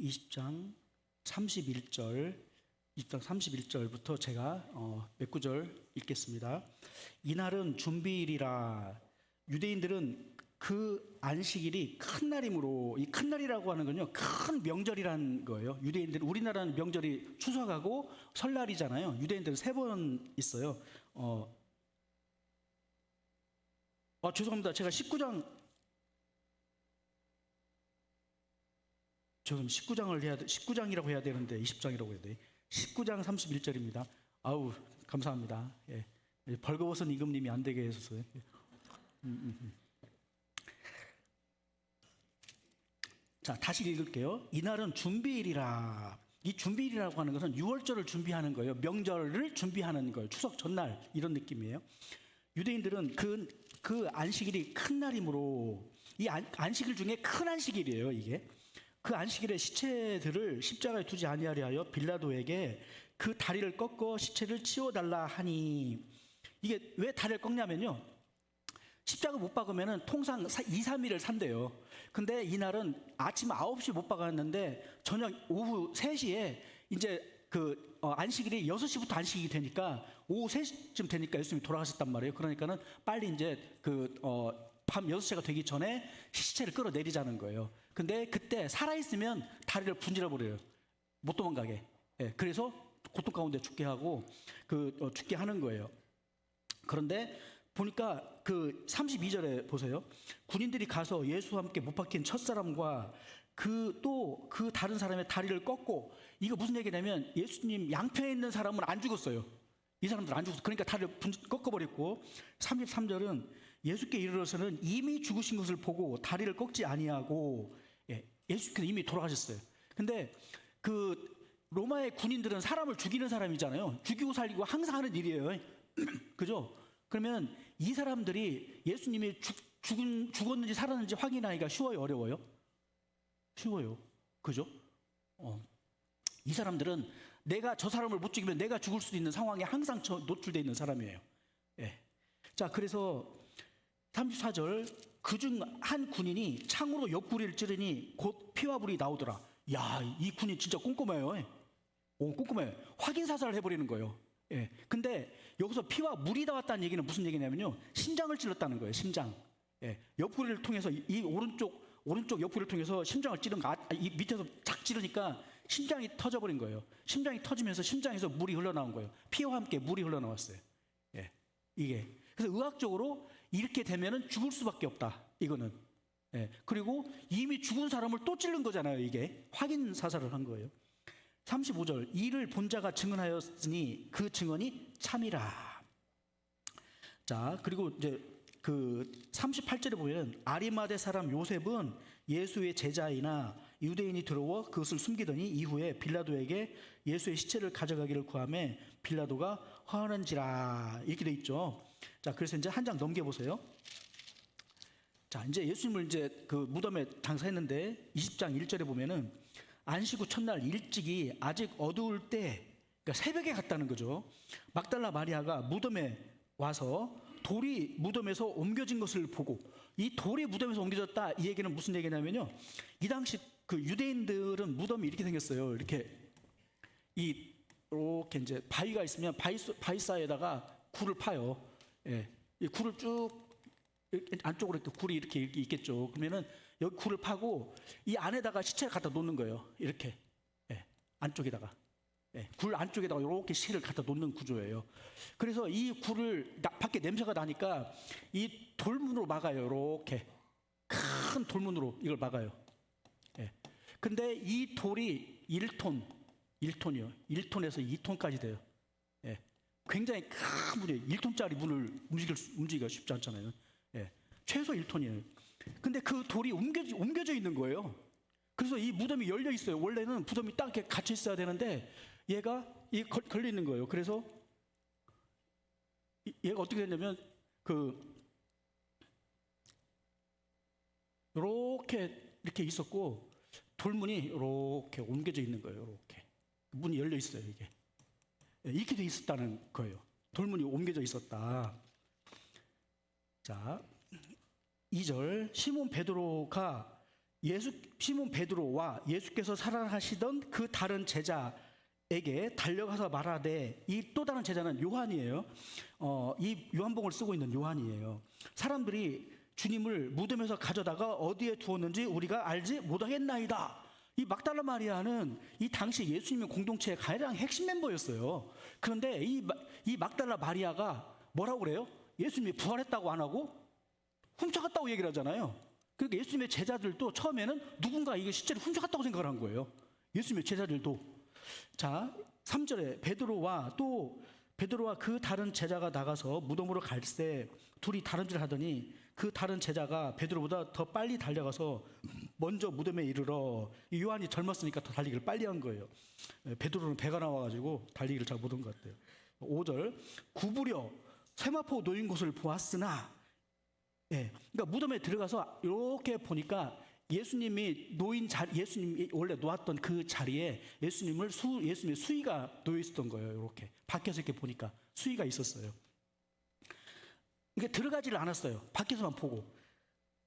20장 31절부터 제가 몇 구절 읽겠습니다. 이날은 준비일이라. 유대인들은 그 안식일이 큰 날이므로, 이 큰 날이라고 하는 건요, 큰 명절이라는 거예요. 유대인들, 우리나라는 명절이 추석하고 설날이잖아요. 유대인들은 3번 있어요. 죄송합니다. 제가 19장이라고 해야 되는데 20장이라고 해야 돼. 19장 31절입니다. 아우, 감사합니다. 예. 벌거벗은 임금님이 안 되게 해서요. 자, 다시 읽을게요. 이날은 준비일이라. 이 준비일이라고 하는 것은 6월절을 준비하는 거예요. 명절을 준비하는 거예요. 추석 전날 이런 느낌이에요. 유대인들은 그 안식일이 큰 날이므로, 이 안식일 중에 큰 안식일이에요. 이게 그 안식일에 시체들을 십자가에 두지 아니하려 하여 빌라도에게 그 다리를 꺾어 시체를 치워달라 하니. 이게 왜 다리를 꺾냐면요, 십자가 못 박으면 통상 2, 3일을 산대요. 근데 이날은 아침 9시 못 박았는데 저녁 오후 3시에 이제 안식일이 6시부터 안식이 되니까 오후 3시쯤 되니까 예수님이 돌아가셨단 말이에요. 그러니까는 빨리 이제 밤 6시가 되기 전에 시체를 끌어내리자는 거예요. 근데 그때 살아있으면 다리를 분질러 버려요. 못 도망가게. 예, 그래서 고통 가운데 죽게 하고 죽게 하는 거예요. 그런데 보니까 32절에 보세요. 군인들이 가서 예수와 함께 못 박힌 첫사람과 그 다른 사람의 다리를 꺾고, 이거 무슨 얘기냐면 예수님 양편에 있는 사람은 안 죽었어요. 이 사람들 안 죽었어. 그러니까 다리를 꺾어버렸고, 33절은 예수께 이르러서는 이미 죽으신 것을 보고 다리를 꺾지 아니하고, 예수께서 이미 돌아가셨어요. 근데 로마의 군인들은 사람을 죽이는 사람이잖아요. 죽이고 살리고 항상 하는 일이에요. 그죠? 그러면 이 사람들이 예수님이 죽었는지 살았는지 확인하기가 쉬워요, 어려워요? 쉬워요. 그죠? 이 사람들은 내가 저 사람을 못 죽이면 내가 죽을 수도 있는 상황에 항상 노출되어 있는 사람이에요. 예. 자, 그래서 34절, 그중 한 군인이 창으로 옆구리를 찌르니 곧 피와 불이 나오더라. 야, 이 군인 진짜 꼼꼼해요. 꼼꼼해요. 확인 사살을 해버리는 거예요. 예. 근데 여기서 피와 물이 나왔다는 얘기는 무슨 얘기냐면요, 심장을 찔렀다는 거예요. 심장. 예. 옆구리를 통해서, 이 오른쪽 옆구리를 통해서 심장을 찌른 거, 이 밑에서 착 찌르니까 심장이 터져버린 거예요. 심장이 터지면서 심장에서 물이 흘러나온 거예요. 피와 함께 물이 흘러나왔어요. 예. 이게. 그래서 의학적으로 이렇게 되면은 죽을 수밖에 없다. 이거는. 예. 그리고 이미 죽은 사람을 또 찌른 거잖아요. 이게 확인 사살을 한 거예요. 35절, 이를 본 자가 증언하였으니 그 증언이 참이라. 자, 그리고 이제 38절에 보면 아리마대 사람 요셉은 예수의 제자이나 유대인이 들어와 그것을 숨기더니 이후에 빌라도에게 예수의 시체를 가져가기를 구하매 빌라도가 화하는지라, 이렇게 돼 있죠. 자, 그래서 이제 한 장 넘겨보세요. 자, 이제 예수님을 이제 무덤에 장사했는데 20장 1절에 보면은 안식 후 첫날 일찍이 아직 어두울 때, 그러니까 새벽에 갔다는 거죠. 막달라 마리아가 무덤에 와서 돌이 무덤에서 옮겨진 것을 보고, 이 돌이 무덤에서 옮겨졌다, 이 얘기는 무슨 얘기냐면요, 이 당시 유대인들은 무덤이 이렇게 생겼어요. 이렇게 이제 바위가 있으면 바위 사이에다가 굴을 파요. 예, 이 굴을 쭉 안쪽으로 이렇게 굴이 이렇게 있겠죠. 그러면은 여기 굴을 파고 이 안에다가 시체를 갖다 놓는 거예요. 이렇게. 예, 안쪽에다가. 예, 굴 안쪽에다가 이렇게 시체를 갖다 놓는 구조예요. 그래서 이 굴을 밖에 냄새가 나니까 이 돌문으로 막아요. 이렇게 큰 돌문으로 이걸 막아요. 예. 근데 이 돌이 1톤, 1톤이요. 1톤에서 2톤까지 돼요. 예. 굉장히 큰 문이에요. 1톤짜리 문을 움직이기가 쉽지 않잖아요. 예. 최소 1톤이에요. 근데 그 돌이 옮겨져 있는 거예요. 그래서 이 무덤이 열려 있어요. 원래는 무덤이 딱 이렇게 갇혀 있어야 되는데 얘가 걸려 있는 거예요. 그래서 얘가 어떻게 됐냐면 이렇게 있었고 돌문이 이렇게 옮겨져 있는 거예요. 이렇게 문이 열려 있어요. 이렇게 돼 있었다는 거예요. 돌문이 옮겨져 있었다. 자, 2절 시몬 베드로와 예수께서 사랑하시던 그 다른 제자에게 달려가서 말하되, 이 또 다른 제자는 요한이에요. 이 요한복음을 쓰고 있는 요한이에요. 사람들이 주님을 무덤에서 가져다가 어디에 두었는지 우리가 알지 못하겠나이다. 이 막달라 마리아는 이 당시 예수님의 공동체의 가장 핵심 멤버였어요. 그런데 이 막달라 마리아가 뭐라고 그래요? 예수님이 부활했다고 안 하고 훔쳐갔다고 얘기를 하잖아요. 그러니까 예수님의 제자들도 처음에는 누군가 이게 실제로 훔쳐갔다고 생각을 한 거예요. 예수님의 제자들도. 자, 3절에 베드로와 그 다른 제자가 나가서 무덤으로 갈새 둘이 다른질 하더니 그 다른 제자가 베드로보다 더 빨리 달려가서 먼저 무덤에 이르러, 요한이 젊었으니까 더 달리기를 빨리 한 거예요. 베드로는 배가 나와가지고 달리기를 잘 못한 것 같아요. 5절 구부려 세마포 놓인 곳을 보았으나, 그러니까 무덤에 들어가서 이렇게 보니까 예수님이 원래 놓았던 그 자리에 예수님의 수의가 놓여 있었던 거예요. 이렇게 밖에서 이렇게 보니까 수의가 있었어요. 이게 들어가지를 않았어요. 밖에서만 보고.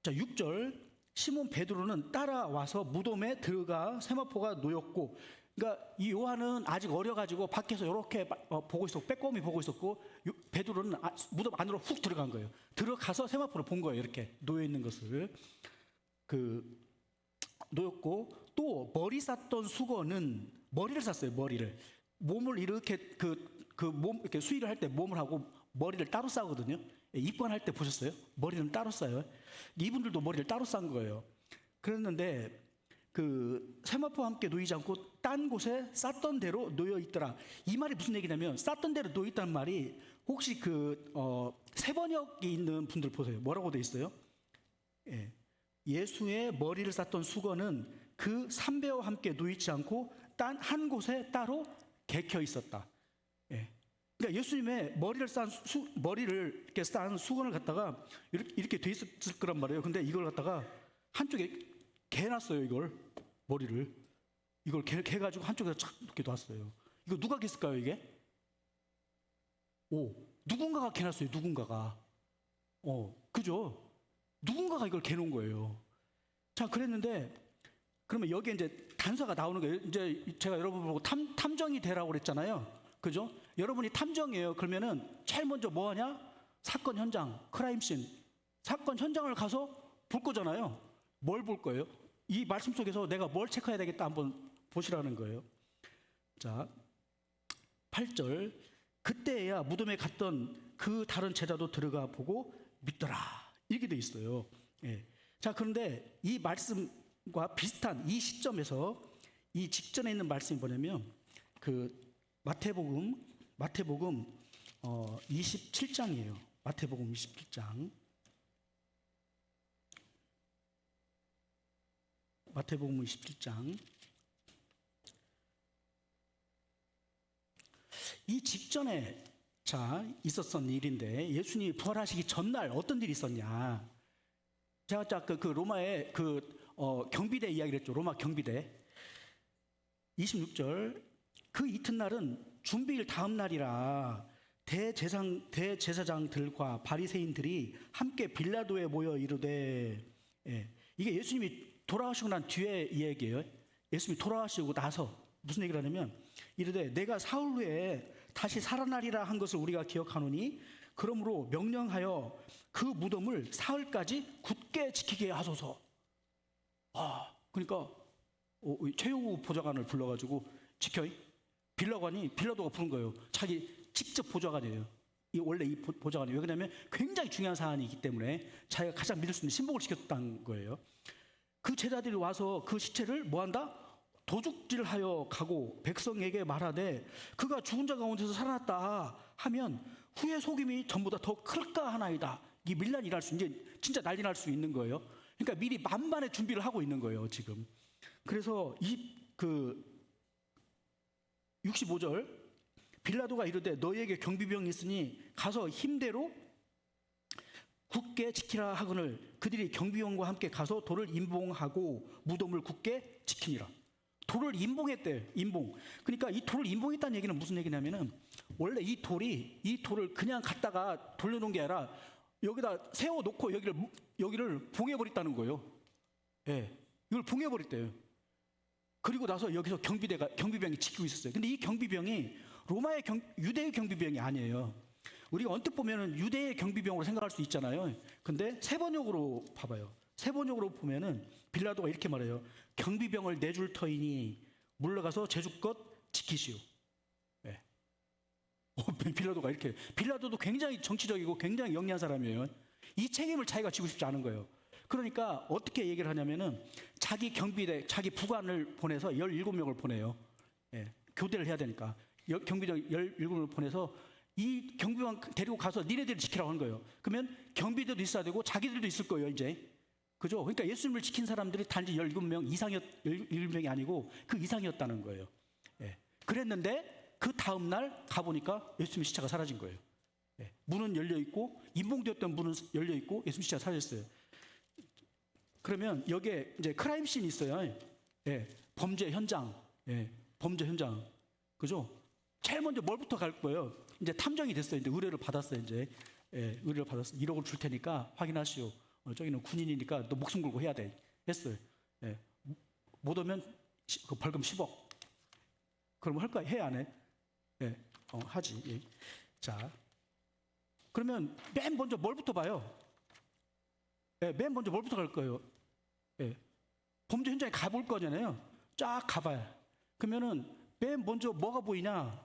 자, 6절 시몬 베드로는 따라와서 무덤에 들어가 세마포가 놓였고, 그러니까 이 요한은 아직 어려가지고 밖에서 이렇게 보고 있었고 빼꼼히 보고 있었고, 베드로는 무덤 안으로 훅 들어간 거예요. 들어가서 세마포를 본 거예요. 이렇게 놓여 있는 것을 놓였고, 또 머리 쌌던 수건은 머리를 쌌어요. 몸을 이렇게 몸 이렇게 수의를 할 때 몸을 하고 머리를 따로 싸거든요. 입관할 때 보셨어요? 머리는 따로 싸요. 이분들도 머리를 따로 싼 거예요. 그랬는데 세마포와 함께 놓이지 않고 딴 곳에 쌌던 대로 놓여 있더라. 이 말이 무슨 얘기냐면, 쌌던 대로 놓여 있다는 말이, 혹시 세번역이 있는 분들 보세요. 뭐라고 돼 있어요? 예수의 머리를 쌌던 수건은 그 삼배와 함께 놓이지 않고 딴 한 곳에 따로 개켜 있었다. 그러니까 예수님의 머리를 이렇게 싼 수건을 갖다가 이렇게 돼 있었을 거란 말이에요. 근데 이걸 갖다가 한쪽에 개놨어요. 머리를 개가지고 한쪽에서 착 이렇게 놨어요. 이거 누가 겠을까요, 이게? 누군가가 개놨어요. 누군가가. 그죠? 누군가가 이걸 개놓은 거예요. 자, 그랬는데, 그러면 여기에 이제 단서가 나오는 거예요. 이제 제가 여러분 보고 탐정이 되라고 그랬잖아요. 그죠? 여러분이 탐정이에요. 그러면은 제일 먼저 뭐 하냐? 사건 현장, 크라임씬. 사건 현장을 가서 볼 거잖아요. 뭘 볼 거예요? 이 말씀 속에서 내가 뭘 체크해야 되겠다 한번 보시라는 거예요. 자, 8절. 그때야 무덤에 갔던 그 다른 제자도 들어가 보고 믿더라. 이렇게 돼 있어요. 자, 그런데 이 말씀과 비슷한 이 시점에서 이 직전에 있는 말씀이 뭐냐면 마태복음 27장이에요. 마태복음 27장. 마태복음 27장. 이 직전에 있었던 일인데, 예수님이 부활하시기 전날 어떤 일이 있었냐. 제가 아까 그 로마의 경비대 이야기를 했죠. 로마 경비대. 26절. 그 이튿날은 준비일 다음 날이라 대제사장들과 바리새인들이 함께 빌라도에 모여 이르되, 이게 예수님이 돌아가시고 난 뒤에 이야기예요. 예수님이 돌아가시고 나서 무슨 얘기를 하냐면, 이르되 내가 사흘 후에 다시 살아나리라 한 것을 우리가 기억하노니, 그러므로 명령하여 그 무덤을 사흘까지 굳게 지키게 하소서. 그러니까 최후 보좌관을 불러가지고 지켜. 빌라도가 부른 거예요. 자기 직접 보좌관이에요. 원래 이 보좌관이. 왜 그러냐면 굉장히 중요한 사안이기 때문에 자기가 가장 믿을 수 있는 신복을 시켰다는 거예요. 그 제자들이 와서 그 시체를 뭐 한다? 도둑질하여 가고 백성에게 말하되 그가 죽은 자 가운데서 살아났다 하면 후에 속임이 전보다 더 클까 하나이다. 이 밀란이 일어날 수, 이제 진짜 난리 날 수 있는 거예요. 그러니까 미리 만반의 준비를 하고 있는 거예요, 지금. 그래서 65절, 빌라도가 이르되 너희에게 경비병이 있으니 가서 힘대로 굳게 지키라 하거늘 그들이 경비병과 함께 가서 돌을 임봉하고 무덤을 굳게 지키니라. 돌을 임봉했대요. 임봉. 그러니까 이 돌을 임봉했다는 얘기는 무슨 얘기냐면은, 원래 이 돌을 그냥 갖다가 돌려놓은 게 아니라 여기다 세워놓고 여기를 봉해버렸다는 거예요. 예, 이걸 봉해버렸대요. 그리고 나서 여기서 경비병이 지키고 있었어요. 근데 이 경비병이 유대의 경비병이 아니에요. 우리가 언뜻 보면은 유대의 경비병으로 생각할 수 있잖아요. 근데 세번역으로 봐봐요. 세번역으로 보면은 빌라도가 이렇게 말해요. 경비병을 내줄 터이니 물러가서 제주껏 지키시오. 네. 빌라도가 이렇게. 빌라도도 굉장히 정치적이고 굉장히 영리한 사람이에요. 이 책임을 자기가 지고 싶지 않은 거예요. 그러니까 어떻게 얘기를 하냐면은 자기 경비대, 자기 부관을 보내서 17명을 보내요. 예, 교대를 해야 되니까. 경비대 17명을 보내서 이 경비병 데리고 가서 니네들이 지키라고 하는 거예요. 그러면 경비대도 있어야 되고 자기들도 있을 거예요, 이제. 그죠? 그러니까 예수님을 지킨 사람들이 단지 17명 이상이었, 17명이 아니고 그 이상이었다는 거예요. 예. 그랬는데 그 다음날 가보니까 예수님의 시체가 사라진 거예요. 예. 문은 열려있고, 임봉되었던 문은 열려있고, 예수님 시체가 사라졌어요. 그러면 여기에 이제 크라임씬이 있어요. 예. 범죄 현장. 예. 범죄 현장. 그죠? 제일 먼저 뭘부터 갈 거예요? 이제 탐정이 됐어요. 이제 의뢰를 받았어요. 이제. 예. 의뢰를 받았어요. 1억을 줄 테니까 확인하시오. 저기는 군인이니까 너 목숨 걸고 해야 돼. 했어요. 예. 못 오면 그 벌금 10억. 그럼 할 거야? 해, 안 해? 예. 하지. 예. 자. 그러면 맨 먼저 뭘부터 봐요? 예. 맨 먼저 뭘부터 갈 거예요? 예. 범죄 현장에 가볼 거잖아요. 쫙 가봐요. 그러면은 맨 먼저 뭐가 보이냐?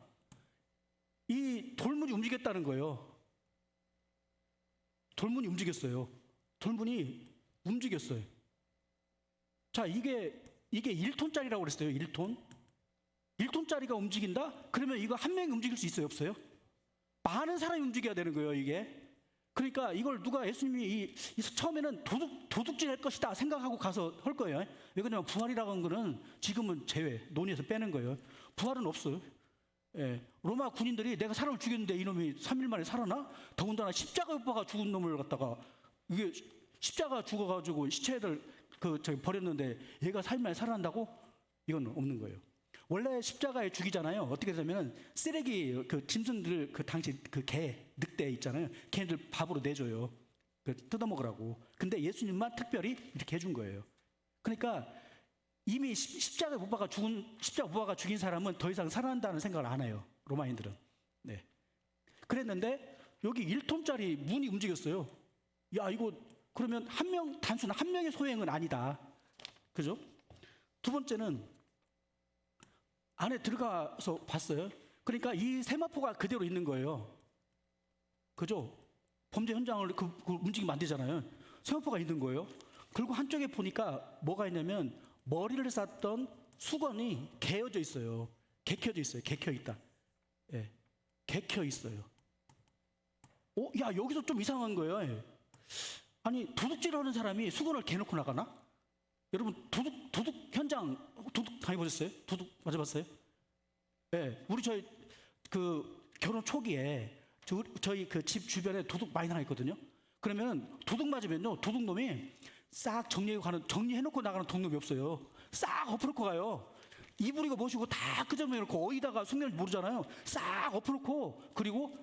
이 돌문이 움직였다는 거예요. 돌문이 움직였어요. 돌문이 움직였어요. 자, 이게 1톤짜리라고 그랬어요. 1톤. 1톤짜리가 움직인다? 그러면 이거 한 명이 움직일 수 있어요? 없어요? 많은 사람이 움직여야 되는 거예요, 이게. 그러니까 이걸 누가 예수님이 처음에는 도둑질 할 것이다 생각하고 가서 할 거예요. 왜 그러냐면 부활이라고 하는 거는 지금은 제외, 논의에서 빼는 거예요. 부활은 없어요. 예, 로마 군인들이 내가 사람을 죽였는데 이놈이 3일 만에 살아나? 더군다나 십자가 못 박아 죽은 놈을 갖다가, 이게 십자가 죽어가지고 시체를 버렸는데 얘가 3일 만에 살아난다고? 이건 없는 거예요. 원래 십자가에 죽이잖아요. 어떻게 되냐면 쓰레기 짐승들 당시 늑대 있잖아요. 걔네들 밥으로 내줘요. 뜯어먹으라고. 근데 예수님만 특별히 이렇게 해준 거예요. 그러니까 이미 십자가 못 박아 죽인 사람은 더 이상 살아난다는 생각을 안 해요. 로마인들은. 네. 그랬는데 여기 1톤짜리 문이 움직였어요. 야, 이거 그러면 단순한 한 명의 소행은 아니다. 그죠? 두 번째는 안에 들어가서 봤어요. 그러니까 이 세마포가 그대로 있는 거예요. 그죠? 범죄 현장을 움직이면 안 되잖아요. 세마포가 있는 거예요. 그리고 한쪽에 보니까 뭐가 있냐면 머리를 쌌던 수건이 개어져 있어요. 개켜져 있어요. 개켜 있다. 예. 개켜 있어요. 야, 여기서 좀 이상한 거예요. 예. 아니, 도둑질하는 사람이 수건을 개놓고 나가나? 여러분, 도둑 현장, 도둑 다녀보셨어요? 도둑 맞아봤어요? 네, 저희 결혼 초기에 저희 집 주변에 도둑 많이 나있거든요. 그러면 도둑 맞으면요, 도둑놈이 싹 정리해놓고 나가는 도둑놈이 없어요. 싹 엎어놓고 가요. 이불이고 뭐시고 다 끄집어내놓고 어디다가 숨겼는지 모르잖아요. 싹 엎어놓고, 그리고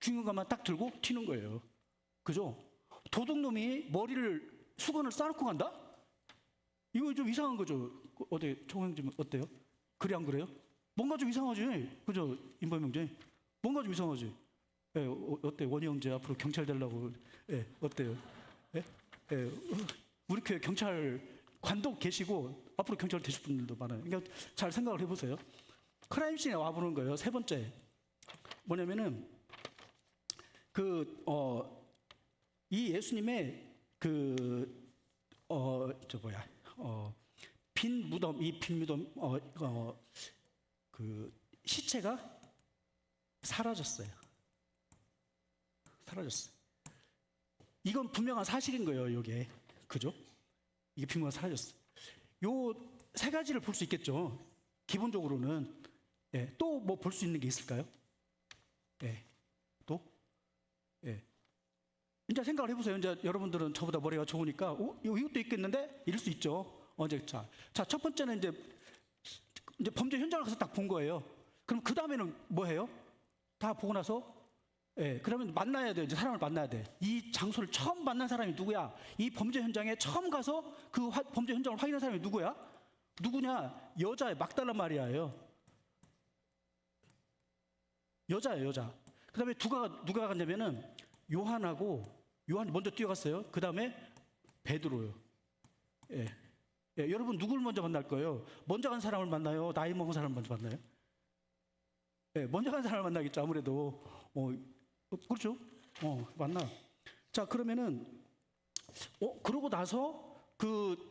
중요한 것만 딱 들고 튀는 거예요. 그죠? 도둑놈이 수건을 싸놓고 간다? 이거 좀 이상한 거죠. 어때, 총장님 어때요? 그래, 안 그래요? 뭔가 좀 이상하지, 그죠, 임범 형제? 뭔가 좀 이상하지. 예, 어때, 원희 형제 앞으로 경찰 되려고? 예, 어때요? 예, 예, 우리 교회 경찰 관도 계시고 앞으로 경찰 되실 분들도 많아요. 그러니까 잘 생각을 해보세요. 크라임씬에 와보는 거예요. 세 번째 뭐냐면은 이 예수님의 빈 무덤, 이 빈 무덤, 그 시체가 사라졌어요. 사라졌어요. 이건 분명한 사실인 거예요, 이게. 그죠? 이게 빈 무덤이 사라졌어요. 요 세 가지를 볼 수 있겠죠. 기본적으로는. 예, 또 뭐 볼 수 있는 게 있을까요? 예, 또? 예. 이제 생각을 해보세요. 이제 여러분들은 저보다 머리가 좋으니까, 이것도 있겠는데? 이럴 수 있죠. 자, 첫 번째는 이제 범죄 현장을 가서 딱 본 거예요. 그럼 그 다음에는 뭐 해요? 다 보고 나서, 예, 그러면 만나야 돼요. 이제 사람을 만나야 돼. 이 장소를 처음 만난 사람이 누구야? 이 범죄 현장에 처음 가서 그 범죄 현장을 확인한 사람이 누구야? 누구냐? 여자예요. 막달라 마리아예요. 여자예요, 여자. 그 다음에 누가 갔냐면은 요한이 먼저 뛰어갔어요. 그 다음에 베드로요. 예. 예, 여러분 누굴 먼저 만날 거예요? 먼저 간 사람을 만나요? 나이 먹은 사람을 먼저 만나요? 예, 먼저 간 사람을 만나겠죠. 아무래도. 그렇죠? 만나. 자, 그러면은, 그러고 나서,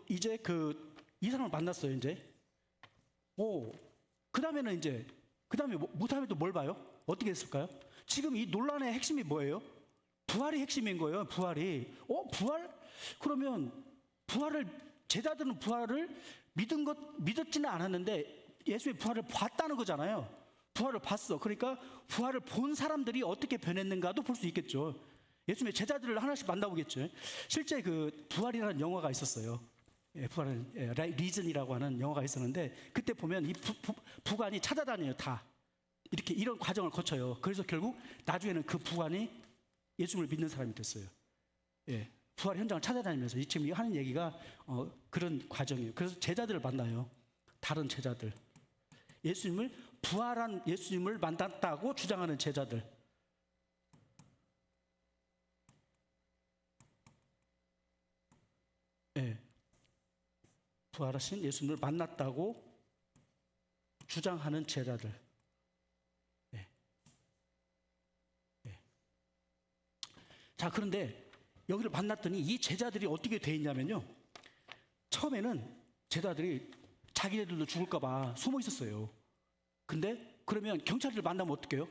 이제 이 사람을 만났어요, 이제. 그 다음에 또 뭘 봐요? 어떻게 했을까요? 지금 이 논란의 핵심이 뭐예요? 부활이 핵심인 거예요, 부활이. 부활? 그러면, 제자들은 부활을 믿었지는 않았는데, 예수의 부활을 봤다는 거잖아요. 부활을 봤어. 그러니까 부활을 본 사람들이 어떻게 변했는가도 볼 수 있겠죠. 예수님의 제자들을 하나씩 만나보겠죠. 실제 그 부활이라는 영화가 있었어요. 예, 리즌이라고 하는 영화가 있었는데, 그때 보면 이 부관이 찾아다녀요, 다. 이런 과정을 거쳐요. 그래서 결국 나중에는 그 부관이 예수를 믿는 사람이 됐어요. 예, 부활 현장을 찾아다니면서 지금 하는 얘기가 그런 과정이에요. 그래서 제자들을 만나요. 다른 제자들. 부활한 예수님을 만났다고 주장하는 제자들. 예. 부활하신 예수님을 만났다고 주장하는 제자들. 예. 예. 자, 그런데 여기를 만났더니 이 제자들이 어떻게 돼 있냐면요. 처음에는 제자들이 자기네들도 죽을까봐 숨어 있었어요. 근데 그러면 경찰을 만나면 어떡해요?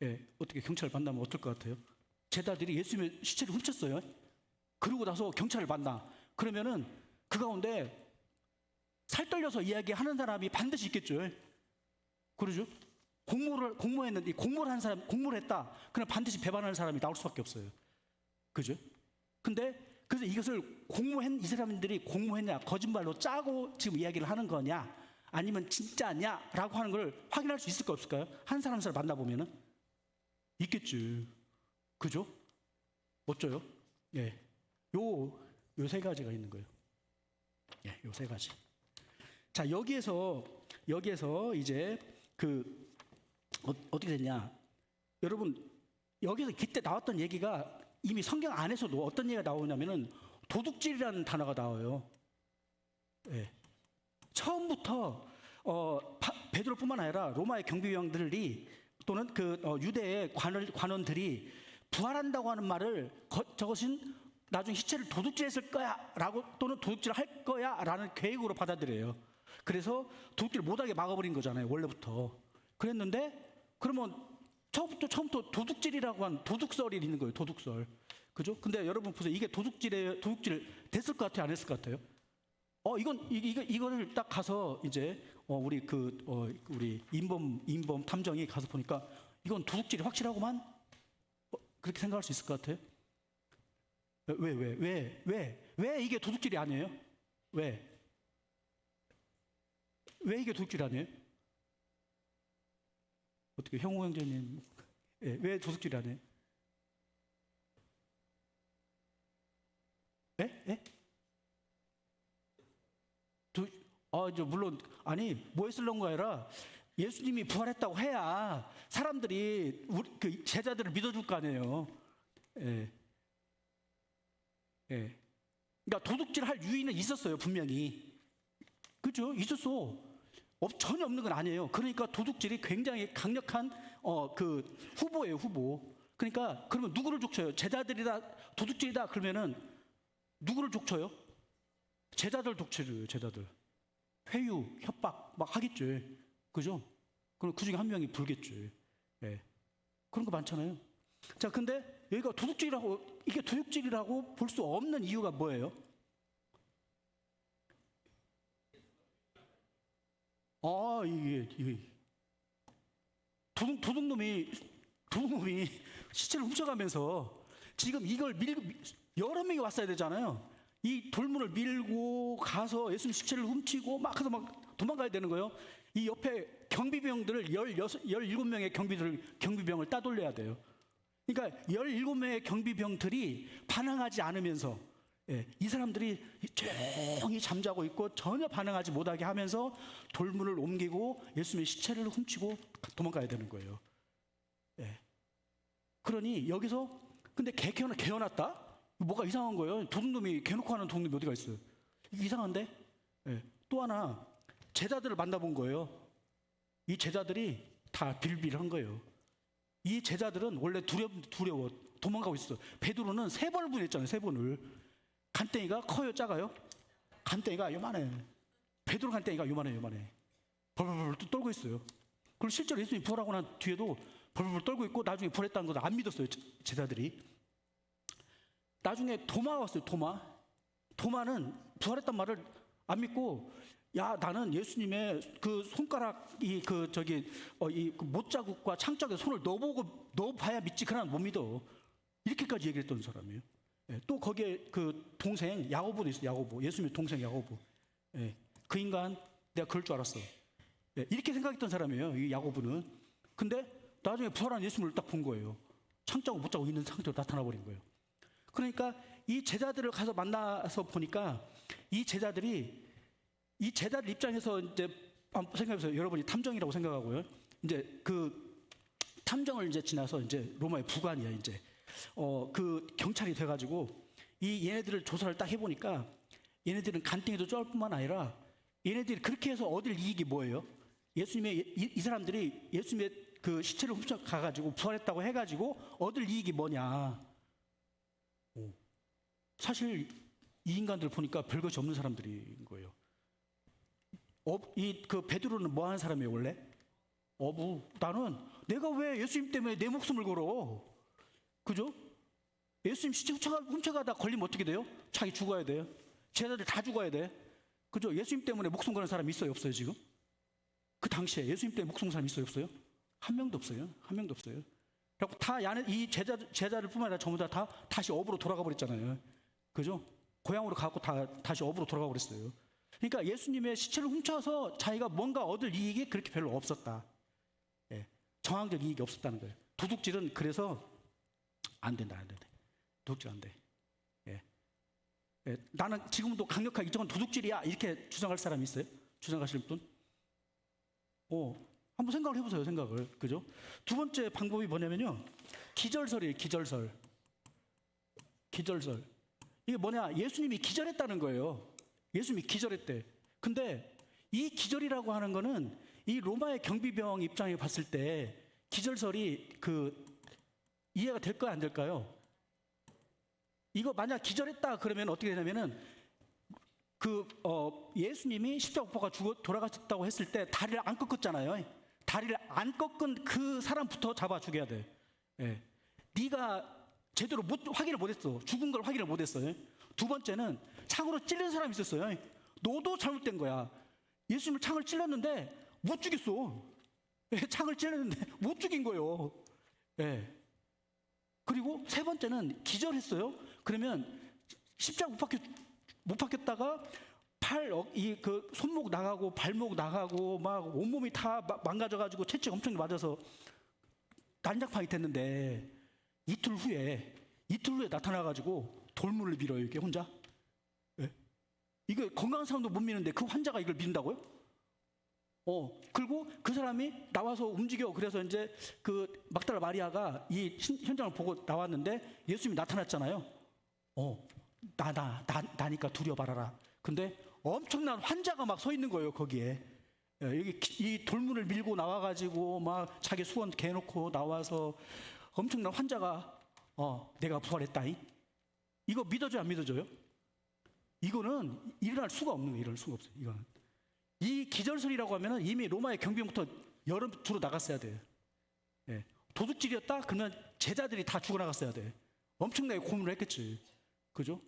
예, 어떻게 경찰을 만나면 어떨 것 같아요? 제자들이 예수님의 시체를 훔쳤어요. 그러고 나서 경찰을 만나. 그러면은 그 가운데 살떨려서 이야기하는 사람이 반드시 있겠죠. 그러죠? 공모를 한 사람, 공모를 했다. 그럼 반드시 배반하는 사람이 나올 수밖에 없어요. 그죠? 근데 그래서 이것을 이 사람들이 공모했냐, 거짓말로 짜고 지금 이야기를 하는 거냐, 아니면 진짜냐 라고 하는 걸 확인할 수 있을까 없을까요? 한 사람 만나보면은 있겠죠. 그죠? 멋져요? 예. 요 세 가지가 있는 거예요. 예, 요 세 가지. 자, 여기에서 이제 어떻게 됐냐? 여러분, 여기서 그때 나왔던 얘기가 이미 성경 안에서도 어떤 얘기가 나오냐면은 도둑질이라는 단어가 나와요. 예. 처음부터 베드로뿐만 아니라 로마의 경비병들이 또는 유대의 관원들이 부활한다고 하는 말을 저것은 나중에 시체를 도둑질했을 거야라고 또는 도둑질을 할 거야라는 계획으로 받아들여요. 그래서 도둑질 못하게 막아버린 거잖아요, 원래부터. 그랬는데 그러면 처음부터 도둑질이라고 한 도둑설이 있는 거예요, 도둑설. 그죠? 근데 여러분 보세요, 이게 도둑질 됐을 것 같아요, 안 했을 것 같아요? 이거를 딱 가서 이제 우리 인범 탐정이 가서 보니까 이건 도둑질이 확실하구만. 그렇게 생각할 수 있을 것 같아요? 왜 이게 도둑질이 아니에요? 왜 이게 도둑질이 아니에요? 어떻게 형우 형제님, 예, 왜 도둑질이 아니에요? 예? 이제 물론 뭐 했을런 거 아니라 예수님이 부활했다고 해야 사람들이 그 제자들을 믿어줄 거 아니에요. 예. 예. 그러니까 도둑질할 유인은 있었어요, 분명히. 그죠? 있었어. 전혀 없는 건 아니에요. 그러니까 도둑질이 굉장히 강력한 후보예요, 후보. 그러니까 그러면 누구를 족쳐요? 제자들이다 도둑질이다 그러면은 누구를 족쳐요? 제자들 독치를 제자들. 회유, 협박 막 하겠죠. 그죠? 그럼 그 중에 한 명이 불겠죠. 예. 그런 거 많잖아요. 자, 근데 여기가 도둑질이라고, 이게 도둑질이라고 볼 수 없는 이유가 뭐예요? 이게 도둑놈이 시체를 훔쳐가면서 지금 이걸 밀고 여러 명이 왔어야 되잖아요. 이 돌문을 밀고 가서 예수님 시체를 훔치고 막 해서 막 도망가야 되는 거예요. 이 옆에 경비병들을 17명의 경비병을 따돌려야 돼요. 그러니까 17명의 경비병들이 반항하지 않으면서, 이 사람들이 조용히 잠자고 있고 전혀 반응하지 못하게 하면서 돌문을 옮기고 예수님의 시체를 훔치고 도망가야 되는 거예요. 그러니 여기서 근데 개어났다? 뭐가 이상한 거예요. 도둑놈이 개놓고 하는 도둑놈이 어디가 있어요? 이게 이상한데? 또 하나 제자들을 만나본 거예요. 이 제자들이 다 빌빌한 거예요. 이 제자들은 원래 두려워 도망가고 있어. 베드로는 3번을 보냈잖아요. 3번을. 간땡이가 커요, 작아요? 간땡이가 요만해. 베드로 간땡이가 요만해. 벌벌벌 또 떨고 있어요. 그리고 실제로 예수님이 부활하고 난 뒤에도 벌벌벌 떨고 있고 나중에 부활했다는 것도 안 믿었어요, 제자들이. 나중에 도마가 왔어요. 도마는 부활했단 말을 안 믿고, 야, 나는 예수님의 그 손가락이 이 못자국과 창자국에 손을 넣어봐야 믿지. 그러나 못 믿어. 이렇게까지 얘기했던 사람이에요. 또 거기에 그 동생 야고보도 있어요. 야고보, 예수님의 동생 야고보. 그 인간 내가 그럴 줄 알았어. 이렇게 생각했던 사람이에요, 이 야고보는. 근데 나중에 부활한 예수님을 딱 본 거예요. 창자국 못자국 있는 상태로 나타나 버린 거예요. 그러니까 이 제자들을 가서 만나서 보니까 이 제자들 입장에서 이제 한번 생각해보세요. 여러분이 탐정이라고 생각하고요. 이제 그 탐정을 이제 지나서 이제 로마의 부관이야, 이제. 그 경찰이 돼가지고 이 얘네들을 조사를 딱 해보니까 얘네들은 간땡이도 쩔 뿐만 아니라 얘네들이 그렇게 해서 얻을 이익이 뭐예요? 이 사람들이 예수님의 그 시체를 훔쳐가가지고 부활했다고 해가지고 얻을 이익이 뭐냐? 사실 이 인간들 보니까 별것이 없는 사람들인 거예요. 그 베드로는 뭐 하는 사람이에요, 원래? 나는 내가 왜 예수님 때문에 내 목숨을 걸어? 그죠? 예수님 시체 훔쳐가다 걸리면 어떻게 돼요? 자기 죽어야 돼요. 제자들 다 죽어야 돼. 그죠? 예수님 때문에 목숨 거는 사람 있어요, 없어요, 지금? 그 당시에 예수님 때문에 목숨 거는 사람 있어요, 없어요? 한 명도 없어요. 그리고 이 제자들 뿐만 아니라 전부 다 다시 업으로 돌아가 버렸잖아요. 그죠? 고향으로 가고 다시 업으로 돌아가 버렸어요. 그러니까 예수님의 시체를 훔쳐서 자기가 뭔가 얻을 이익이 그렇게 별로 없었다. 정황적 이익이 없었다는 거예요. 도둑질은 그래서 안 된다. 도둑질 안 돼. 나는 지금도 강력하게 이쪽은 도둑질이야 이렇게 주장할 사람이 있어요? 주장하실 분? 한번 생각을 해보세요. 그죠? 두 번째 방법이 뭐냐면요, 기절설이에요. 기절설. 이게 뭐냐? 예수님이 기절했다는 거예요. 예수님이 기절했대. 근데 이 기절이라고 하는 거는 이 로마의 경비병 입장에 봤을 때 기절설이 이해가 될까요, 안 될까요? 이거 만약 기절했다 그러면 어떻게 되냐면은 예수님이 십자가 못 박아 돌아가셨다고 했을 때 다리를 안 꺾었잖아요. 다리를 안 꺾은 그 사람부터 잡아 죽여야 돼. 네가 제대로 확인을 못했어. 죽은 걸 확인을 못했어요. 두 번째는 창으로 찔린 사람이 있었어요. 너도 잘못된 거야. 예수님을 창을 찔렀는데 못 죽였어. 창을 찔렀는데 못 죽인 거예요. 그리고 세 번째는 기절했어요. 그러면 십자가 못 박혔다가 손목 나가고 발목 나가고 막 온몸이 다 망가져가지고 채찍 엄청 맞아서 난장판이 됐는데 이틀 후에 나타나가지고 돌문을 밀어요, 이렇게 혼자. 이거 건강한 사람도 못 미는데 그 환자가 이걸 민다고요? 그리고 그 사람이 나와서 움직여. 그래서 이제 그 막달라 마리아가 이 현장을 보고 나왔는데 예수님이 나타났잖아요. 나니까 두려워 말아라. 근데 엄청난 환자가 막 서 있는 거예요, 거기에. 여기 이 돌문을 밀고 나와가지고 막 자기 수건 개놓고 나와서 엄청난 환자가 내가 부활했다잉. 이거 믿어줘요, 안 믿어줘요? 이거는 일어날 수가 없는 거예요. 일어날 수가 없어요. 이거는. 이 기절설이라고 하면은 이미 로마의 경비병부터 여름 주로 나갔어야 돼요. 예. 도둑질이었다? 그러면 제자들이 다 죽어나갔어야 돼. 엄청나게 고문을 했겠지. 그죠?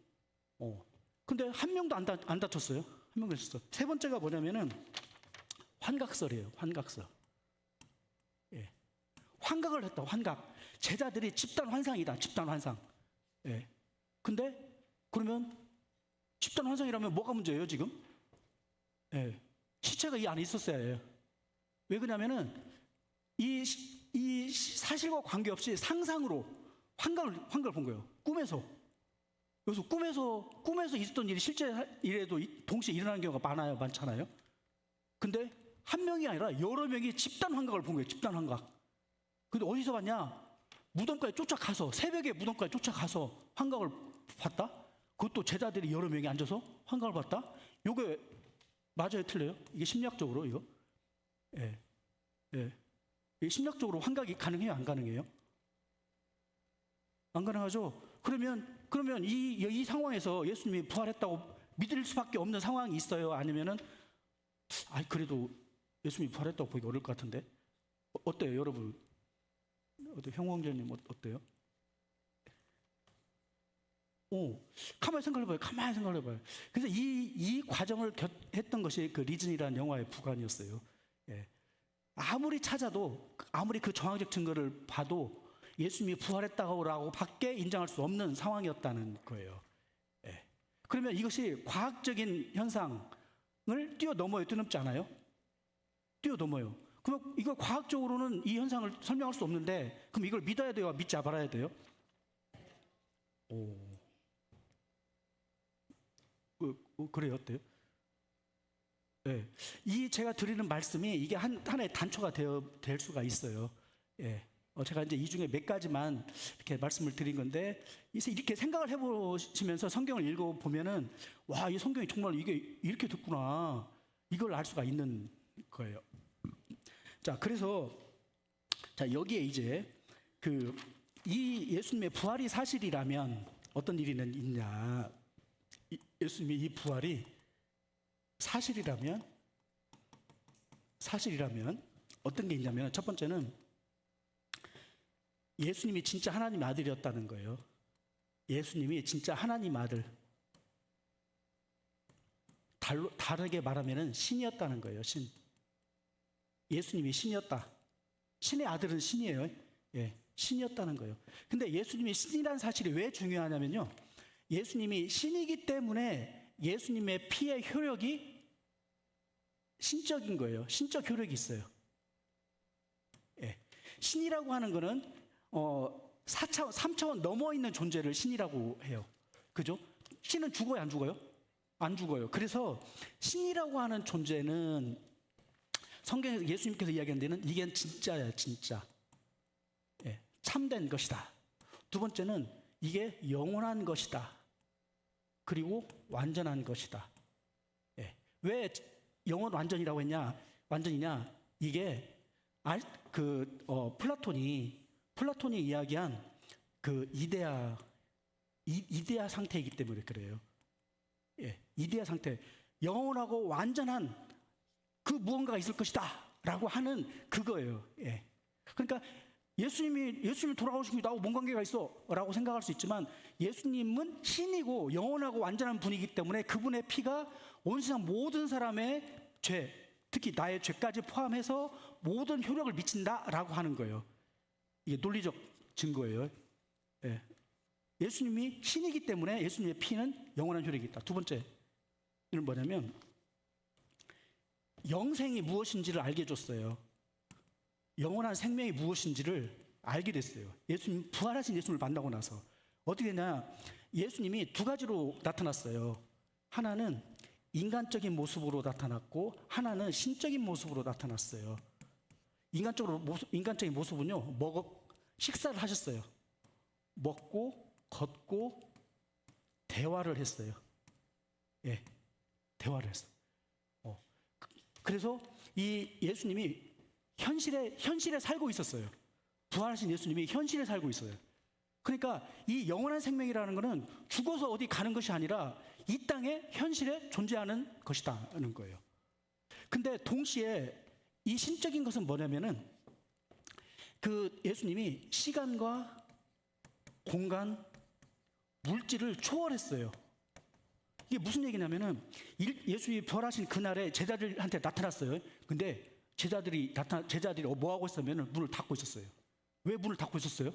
근데 한 명도 안 다쳤어요. 한 명도 다쳤어. 세 번째가 뭐냐면은 환각설이에요. 환각설. 예. 환각을 했다. 환각. 제자들이 집단 환상이다. 집단 환상. 예. 근데 그러면 집단 환상이라면 뭐가 문제예요, 지금? 예. 시체가 이 안에 있었어야 해요. 왜 그러냐면은 이 사실과 관계없이 상상으로 환각을 본 거예요. 꿈에서. 그래서 꿈에서 있었던 일이 실제 일에도 동시에 일어나는 경우가 많잖아요. 근데 한 명이 아니라 여러 명이 집단 환각을 본 거예요. 집단 환각. 근데 어디서 봤냐? 무덤까지 쫓아가서, 새벽에 무덤까지 쫓아가서 환각을 봤다? 그것도 제자들이 여러 명이 앉아서 환각을 봤다? 요게 맞아요, 틀려요? 이게 심리학적으로 이거? 예. 예. 이게 심리학적으로 환각이 가능해요, 안 가능해요? 안 가능하죠? 그러면 이 상황에서 예수님이 부활했다고 믿을 수밖에 없는 상황이 있어요? 아니면은, 그래도 예수님이 부활했다고 보기 어려울 것 같은데? 어때요, 여러분? 형광재님 어때요? 가만히 생각해봐요. 그래서 이 과정을 했던 것이 그 리즌이라는 영화의 부관이었어요. 예. 아무리 찾아도, 아무리 그 정황적 증거를 봐도 예수님이 부활했다고 밖에 인정할 수 없는 상황이었다는 거예요. 예. 그러면 이것이 과학적인 현상을 뛰어넘지 않아요? 뛰어넘어요. 그럼 이걸 과학적으로는 이 현상을 설명할 수 없는데, 그럼 이걸 믿어야 돼요? 믿지 말아야 돼요? 그래요? 어때요? 예. 제가 드리는 말씀이 이게 하나의 단초가 될 수가 있어요. 예. 제가 이제 이 중에 몇 가지만 이렇게 말씀을 드린 건데, 이렇게 생각을 해보시면서 성경을 읽어보면은, 와, 이 성경이 정말 이게 이렇게 듣구나. 이걸 알 수가 있는 거예요. 자, 그래서, 자, 여기에 이제, 이 예수님의 부활이 사실이라면 어떤 일이 있냐. 예수님의 이 부활이 사실이라면 어떤 게 있냐면, 첫 번째는 예수님이 진짜 하나님 아들이었다는 거예요. 예수님이 진짜 하나님 아들. 다르게 말하면 신이었다는 거예요. 신. 예수님이 신이었다. 신의 아들은 신이에요. 예, 신이었다는 거예요. 근데 예수님이 신이라는 사실이 왜 중요하냐면요, 예수님이 신이기 때문에 예수님의 피의 효력이 신적인 거예요. 신적 효력이 있어요. 예. 신이라고 하는 거는 3차원 넘어 있는 존재를 신이라고 해요. 그죠? 신은 죽어요, 안 죽어요? 안 죽어요. 그래서 신이라고 하는 존재는 성경에서 예수님께서 이야기한 데는 이게 진짜야, 진짜. 예, 참된 것이다. 두 번째는 이게 영원한 것이다. 그리고 완전한 것이다. 예. 왜 영원 완전이라고 했냐? 완전이냐? 이게 플라톤이 이야기한 그 이데아 상태이기 때문에 그래요. 예, 이데아 상태, 영원하고 완전한 그 무언가가 있을 것이다라고 하는 그거예요. 예. 그러니까 예수님이 돌아오시고 나하고 뭔 관계가 있어라고 생각할 수 있지만, 예수님은 신이고 영원하고 완전한 분이기 때문에 그분의 피가 온 세상 모든 사람의 죄, 특히 나의 죄까지 포함해서 모든 효력을 미친다라고 하는 거예요. 이게 논리적 증거예요. 예. 예수님이 신이기 때문에 예수님의 피는 영원한 효력이 있다. 두 번째는 뭐냐면, 영생이 무엇인지를 알게 해줬어요. 영원한 생명이 무엇인지를 알게 됐어요. 부활하신 예수님을 만나고 나서. 어떻게 했냐, 예수님이 두 가지로 나타났어요. 하나는 인간적인 모습으로 나타났고, 하나는 신적인 모습으로 나타났어요. 인간적인 모습은요, 식사를 하셨어요. 먹고, 걷고, 대화를 했어요. 예, 대화를 했어요. 그래서 이 예수님이 현실에 살고 있었어요. 부활하신 예수님이 현실에 살고 있어요. 그러니까 이 영원한 생명이라는 것은 죽어서 어디 가는 것이 아니라 이 땅의 현실에 존재하는 것이다는 거예요. 근데 동시에 이 신적인 것은 뭐냐면은 그 예수님이 시간과 공간, 물질을 초월했어요. 이게 무슨 얘기냐면은 예수님이 부활하신 그날에 제자들한테 나타났어요. 근데 제자들이 뭐 하고 있었냐면 문을 닫고 있었어요. 왜 문을 닫고 있었어요?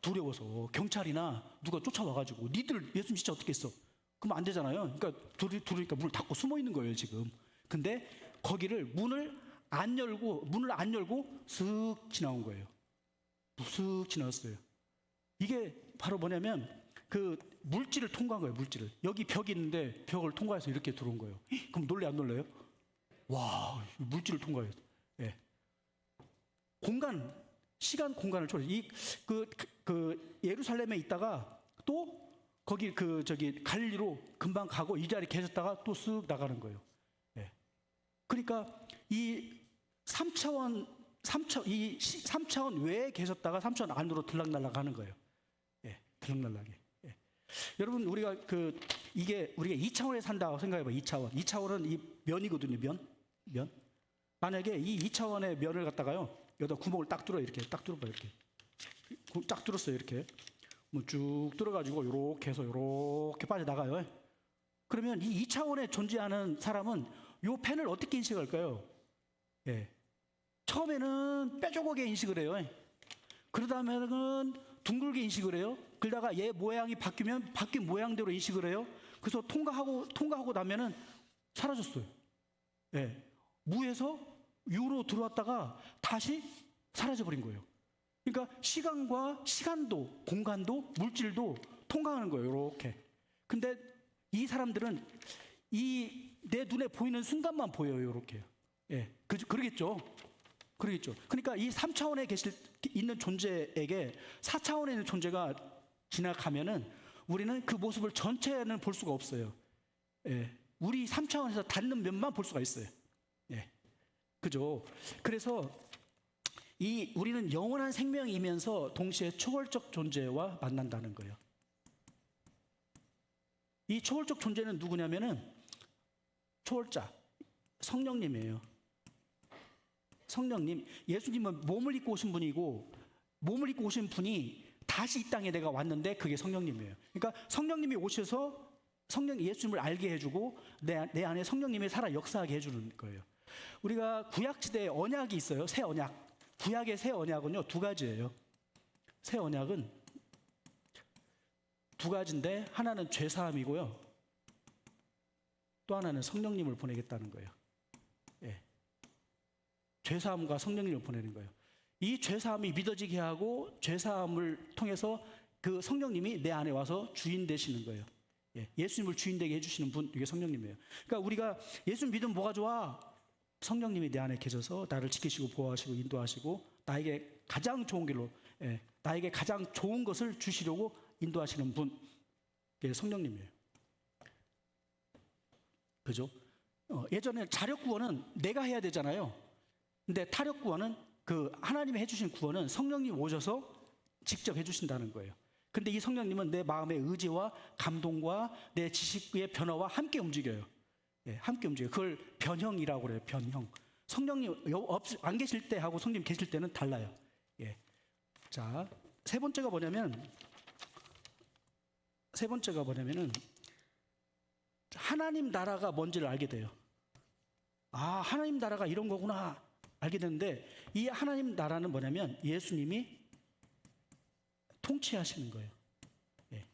두려워서. 경찰이나 누가 쫓아와가지고 니들 예수님 진짜 어떻게 했어? 그럼 안 되잖아요. 그러니까 두려우니까 문을 닫고 숨어 있는 거예요 지금. 근데 거기를 문을 안 열고 슥 지나온 거예요. 슥 지나갔어요. 이게 바로 뭐냐면 그 물질을 통과한 거예요. 물질을. 여기 벽이 있는데 벽을 통과해서 이렇게 들어온 거예요. 그럼 놀래 안 놀래요? 와, 물질을 통과해서. 예. 공간, 시간 공간을 초월해. 그 예루살렘에 있다가 또 거기 갈릴리로 금방 가고 이 자리에 계셨다가 또 쓱 나가는 거예요. 예. 그러니까 이 3차원 외에 계셨다가 3차원 안으로 들락날락 하는 거예요. 예. 들락날락이. 예. 여러분, 우리가 우리가 2차원에 산다고 생각해봐. 2차원은 이 면이거든요. 면. 만약에 이 2차원의 면을 갖다가요, 여기다 구멍을 딱 뚫어요. 이렇게 딱 뚫어봐. 이렇게 딱 뚫었어요. 이렇게 뭐 쭉 뚫어가지고 요렇게 해서 요렇게 빠져나가요. 그러면 이 2차원에 존재하는 사람은 요 펜을 어떻게 인식할까요? 예. 처음에는 뾰족하게 인식을 해요. 그러다면은 둥글게 인식을 해요. 그러다가 얘 모양이 바뀌면 바뀐 모양대로 인식을 해요. 그래서 통과하고 나면은 사라졌어요. 예. 무에서 유로 들어왔다가 다시 사라져버린 거예요. 그러니까 시간도 공간도 물질도 통과하는 거예요. 이렇게. 근데 이 사람들은 내 눈에 보이는 순간만 보여요. 이렇게. 예. 그러겠죠. 그러니까 이 3차원에 있는 존재에게 4차원에 있는 존재가 지나가면은 우리는 그 모습을 전체는 볼 수가 없어요. 예. 우리 3차원에서 닿는 면만 볼 수가 있어요. 예. 그죠? 그래서 우리는 영원한 생명이면서 동시에 초월적 존재와 만난다는 거예요. 이 초월적 존재는 누구냐면은 초월자, 성령님이에요. 성령님, 예수님은 몸을 입고 오신 분이고, 몸을 입고 오신 분이 다시 이 땅에 내가 왔는데 그게 성령님이에요. 그러니까 성령님이 오셔서 예수님을 알게 해주고 내 안에 성령님이 살아 역사하게 해주는 거예요. 우리가 구약시대에 언약이 있어요. 새 언약. 구약의 새 언약은요, 두 가지예요. 새 언약은 두 가지인데 하나는 죄사함이고요, 또 하나는 성령님을 보내겠다는 거예요. 예. 죄사함과 성령님을 보내는 거예요. 이 죄사함이 믿어지게 하고 죄사함을 통해서 그 성령님이 내 안에 와서 주인 되시는 거예요. 예. 예수님을 주인 되게 해주시는 분, 이게 성령님이에요. 그러니까 우리가 예수님 믿으면 뭐가 좋아? 성령님이 내 안에 계셔서 나를 지키시고 보호하시고 인도하시고 나에게 가장 좋은 길로, 나에게 가장 좋은 것을 주시려고 인도하시는 분, 그게 성령님이에요. 그죠? 예전에 자력 구원은 내가 해야 되잖아요. 근데 타력 구원은 하나님이 해주신 구원은 성령님 오셔서 직접 해주신다는 거예요. 근데 이 성령님은 내 마음의 의지와 감동과 내 지식의 변화와 함께 움직여요. 예, 함께 움직여요. 그걸 변형이라고 그래요. 변형. 성령님 안 계실 때 하고 성령님 계실 때는 달라요. 예. 자, 세 번째가 뭐냐면은 하나님 나라가 뭔지를 알게 돼요. 아, 하나님 나라가 이런 거구나 알게 되는데, 이 하나님 나라는 뭐냐면 예수님이 통치하시는 거예요. 예.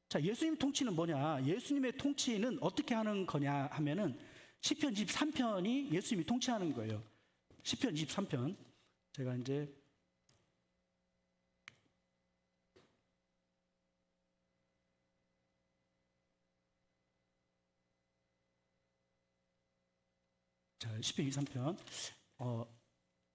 자, 예수님 통치는 뭐냐? 예수님의 통치는 어떻게 하는 거냐 하면은 시편 23편이 예수님이 통치하는 거예요. 시편 23편. 제가 이제 시편 23편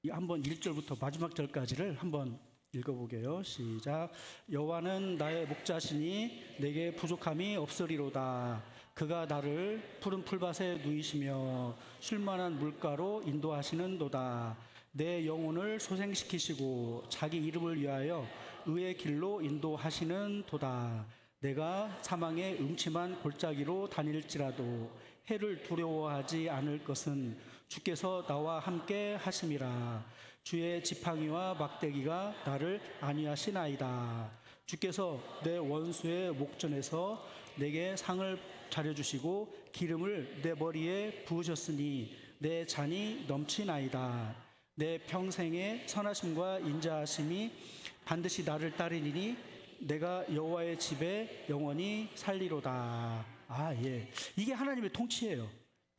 한번 1절부터 마지막 절까지를 한번 읽어보게요. 시작. 여호와는 나의 목자시니 내게 부족함이 없으리로다. 그가 나를 푸른 풀밭에 누이시며 쉴만한 물가로 인도하시는도다. 내 영혼을 소생시키시고 자기 이름을 위하여 의의 길로 인도하시는도다. 내가 사망의 음침한 골짜기로 다닐지라도 해를 두려워하지 않을 것은 주께서 나와 함께 하심이라. 주의 지팡이와 막대기가 나를 안위하시나이다. 주께서 내 원수의 목전에서 내게 상을 차려주시고 기름을 내 머리에 부으셨으니 내 잔이 넘치나이다. 내 평생의 선하심과 인자하심이 반드시 나를 따르리니 내가 여호와의 집에 영원히 살리로다. 예. 이게 하나님의 통치예요.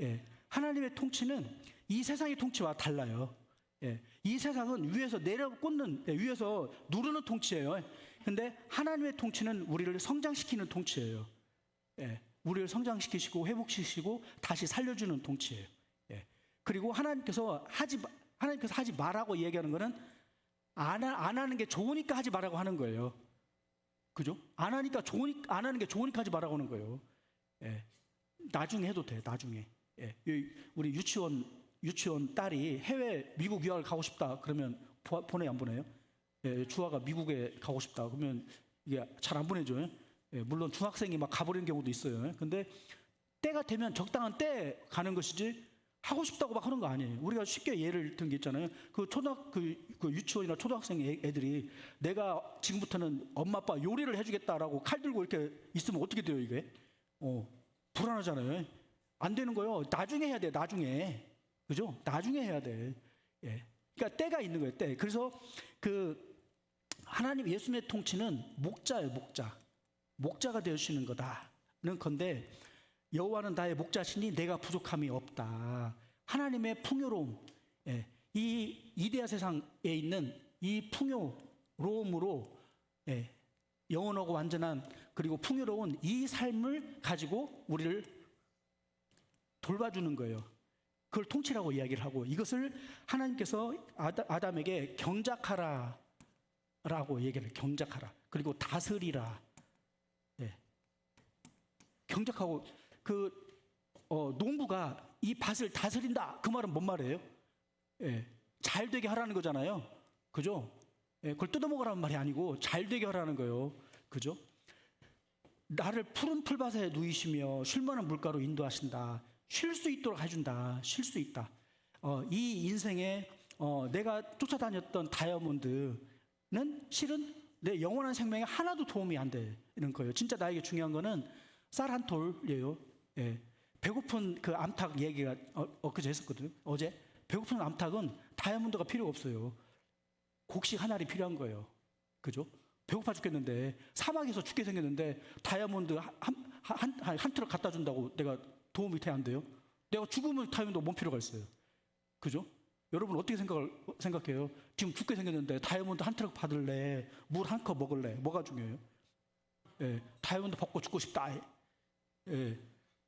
예. 하나님의 통치는 이 세상의 통치와 달라요. 예. 이 세상은 위에서 내려 꽂는, 위에서 누르는 통치예요. 근데 하나님의 통치는 우리를 성장시키는 통치예요. 예. 우리를 성장시키시고 회복시키시고 다시 살려주는 통치예요. 예. 그리고 하나님께서 하지 말라고 얘기하는 거는 안 하는 게 좋으니까 하지 말라고 하는 거예요. 그죠? 안 하는 게 좋으니까 하지 말라고 하는 거예요. 예. 나중에 해도 돼, 나중에. 예. 우리 유치원 딸이 미국 유학을 가고 싶다 그러면 보내요, 안 보내요? 예. 주아가 미국에 가고 싶다 그러면 이게 잘 안 보내죠. 예. 물론 중학생이 막 가버리는 경우도 있어요. 근데 때가 되면 적당한 때 가는 것이지 하고 싶다고 막 하는 거 아니에요. 우리가 쉽게 예를 든 게 있잖아요. 그 유치원이나 초등학생 애들이 내가 지금부터는 엄마 아빠 요리를 해주겠다라고 칼 들고 이렇게 있으면 어떻게 돼요, 이게? 불안하잖아요. 안 되는 거예요. 나중에 해야 돼, 나중에. 그죠? 나중에 해야 돼. 예. 그러니까 때가 있는 거예요, 때. 그래서 하나님 예수님의 통치는 목자예요, 목자. 목자가 되어주시는 거다는 건데, 여호와는 나의 목자시니 내가 부족함이 없다. 하나님의 풍요로움, 예. 이 이데아 세상에 있는 이 풍요로움으로, 예. 영원하고 완전한 그리고 풍요로운 이 삶을 가지고 우리를 돌봐주는 거예요. 그걸 통치라고 이야기를 하고, 이것을 하나님께서 아담에게 경작하라라고 얘기를 해요. 경작하라. 그리고 다스리라. 예. 경작하고 농부가 이 밭을 다스린다. 그 말은 뭔 말이에요? 예. 잘 되게 하라는 거잖아요. 그죠? 예. 그걸 뜯어먹으라는 말이 아니고 잘 되게 하라는 거예요. 그죠? 나를 푸른 풀밭에 누이시며 쉴 만한 물가로 인도하신다. 쉴 수 있도록 해준다. 쉴 수 있다. 이 인생에 내가 쫓아다녔던 다이아몬드는 실은 내 영원한 생명에 하나도 도움이 안 되는 거예요. 진짜 나에게 중요한 거는 쌀 한 톨이에요. 예. 배고픈 그 암탉 얘기가 엊그제 했었거든요. 어제. 배고픈 암탉은 다이아몬드가 필요 없어요. 곡식 한 알이 필요한 거예요. 그죠? 배고파 죽겠는데, 사막에서 죽게 생겼는데 다이아몬드 한 트럭 갖다 준다고 내가 도움이 돼 안 돼요? 내가 죽으면 다이아몬드 뭔 필요가 있어요? 그죠? 여러분 어떻게 생각해요? 지금 죽게 생겼는데 다이아몬드 한 트럭 받을래? 물 한 컵 먹을래? 뭐가 중요해요? 예, 다이아몬드 받고 죽고 싶다. 예,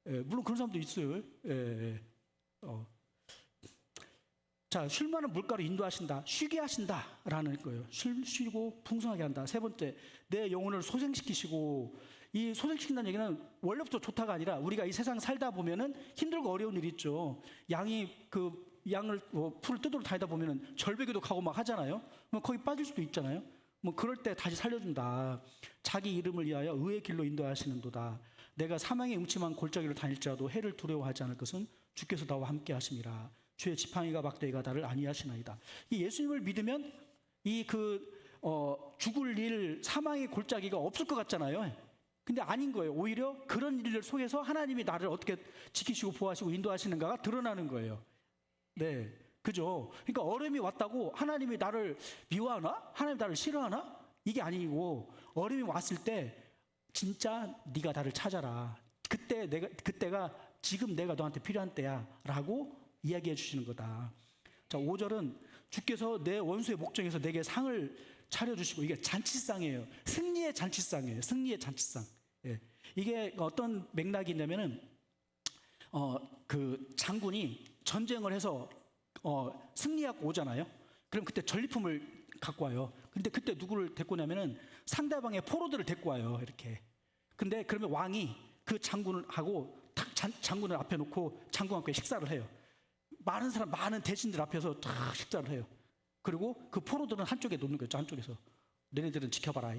물론 그런 사람도 있어요. 자, 쉴 만한 물가로 인도하신다. 쉬게 하신다라는 거예요. 쉬고 풍성하게 한다. 세 번째, 내 영혼을 소생시키시고, 이 소생시킨다는 얘기는 원래부터 좋다가 아니라 우리가 이 세상 살다 보면은 힘들고 어려운 일이 있죠. 양을 풀을 뜯으러 다니다 보면은 절벽에도 가고 막 하잖아요. 뭐 거기 빠질 수도 있잖아요. 뭐 그럴 때 다시 살려준다. 자기 이름을 위하여 의의 길로 인도하시는도다. 내가 사망의 음침한 골짜기를 다닐지라도 해를 두려워하지 않을 것은 주께서 나와 함께 하심이라. 주의 지팡이가 막대기가 나를 안위하시나이다. 이 예수님을 믿으면 죽을 일, 사망의 골짜기가 없을 것 같잖아요. 근데 아닌 거예요. 오히려 그런 일들 속에서 하나님이 나를 어떻게 지키시고 보호하시고 인도하시는가가 드러나는 거예요. 네, 그죠? 그러니까 어려움이 왔다고 하나님이 나를 미워하나? 하나님이 나를 싫어하나? 이게 아니고, 어려움이 왔을 때 진짜 네가 나를 찾아라. 그때가 지금 내가 너한테 필요한 때야라고 이야기해 주시는 거다. 자, 5절은 주께서 내 원수의 목전에서 내게 상을 차려주시고, 이게 잔치상이에요. 승리의 잔치상이에요. 승리의 잔치상. 예. 이게 어떤 맥락이 있냐면은 그 장군이 전쟁을 해서 승리하고 오잖아요. 그럼 그때 전리품을 갖고 와요. 근데 그때 누구를 데리고 오냐면은 상대방의 포로들을 데리고 와요. 이렇게. 근데 그러면 왕이 그 장군하고 장군을 앞에 놓고 장군과 함께 식사를 해요. 많은 대신들 앞에서 다 식사를 해요. 그리고 그 포로들은 한쪽에 놓는 거죠. 한쪽에서. 너네들은 지켜봐라.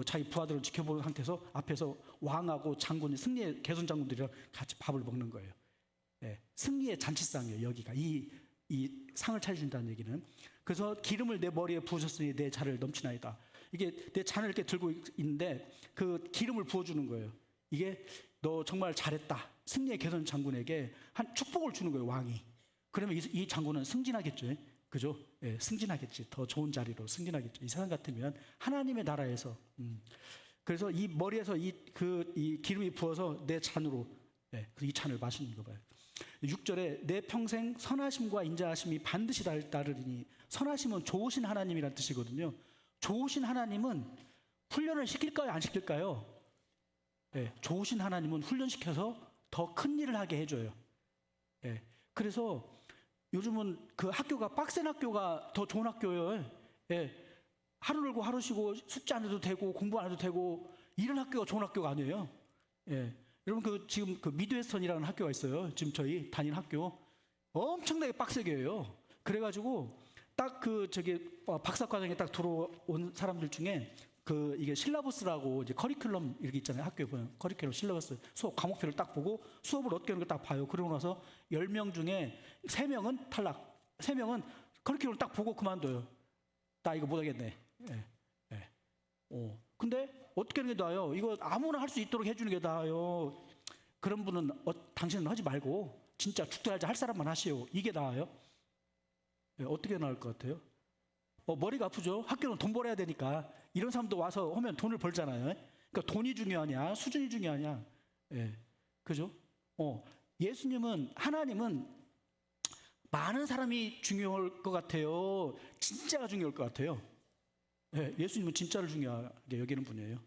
자기 부하들을 지켜보는 상태에서 앞에서 왕하고 장군이 승리의 개선 장군들이랑 같이 밥을 먹는 거예요. 승리의 잔치상이에요. 여기가 이 상을 차려준다는 얘기는. 그래서 기름을 내 머리에 부으셨으니 내 잔을 넘치나이다. 이게 내 잔을 이렇게 들고 있는데 그 기름을 부어주는 거예요. 이게 너 정말 잘했다. 승리의 개선 장군에게 한 축복을 주는 거예요, 왕이. 그러면 이 장군은 승진하겠죠. 그죠? 승진하겠지. 더 좋은 자리로 승진하겠죠. 이 세상 같으면 하나님의 나라에서. 그래서 이 머리에서 이 기름이 부어서 내 잔으로 이 잔을 마시는 거 봐요. 6절에 내 평생 선하심과 인자하심이 반드시 따르리니, 선하심은 좋으신 하나님이란 뜻이거든요. 좋으신 하나님은 훈련을 시킬까요, 안 시킬까요? 좋으신 하나님은 훈련시켜서 더 큰 일을 하게 해줘요. 그래서 요즘은 그 학교가 빡센 학교가 더 좋은 학교예요. 하루 놀고 하루 쉬고 숙제 안 해도 되고 공부 안 해도 되고 이런 학교가 좋은 학교가 아니에요. 여러분 지금 그 미드웨스턴이라는 학교가 있어요. 지금 저희 다니는 학교 엄청나게 빡세게 해요. 그래가지고 딱 박사과정에 딱 들어온 사람들 중에 이게 실라버스라고 이제 커리큘럼 이렇게 있잖아요. 학교에 보면 커리큘럼 실라버스 수업 과목표를 딱 보고 수업을 어떻게 하는 걸 딱 봐요. 그러고 나서 10명 중에 3명은 탈락, 3명은 커리큘럼을 딱 보고 그만둬요. 나 이거 못하겠네. 근데 어떻게 하는 게 나아요? 이거 아무나 할 수 있도록 해주는 게 나아요. 그런 분은 당신은 하지 말고 진짜 죽다 살자 할 사람만 하시오. 이게 나아요? 어떻게 나을 것 같아요? 머리가 아프죠? 학교는 돈 벌어야 되니까 이런 사람도 와서 하면 돈을 벌잖아요. 그러니까 돈이 중요하냐 수준이 중요하냐. 그죠? 예수님은, 하나님은 많은 사람이 중요할 것 같아요? 진짜가 중요할 것 같아요? 예수님은 진짜를 중요하게 여기는 분이에요.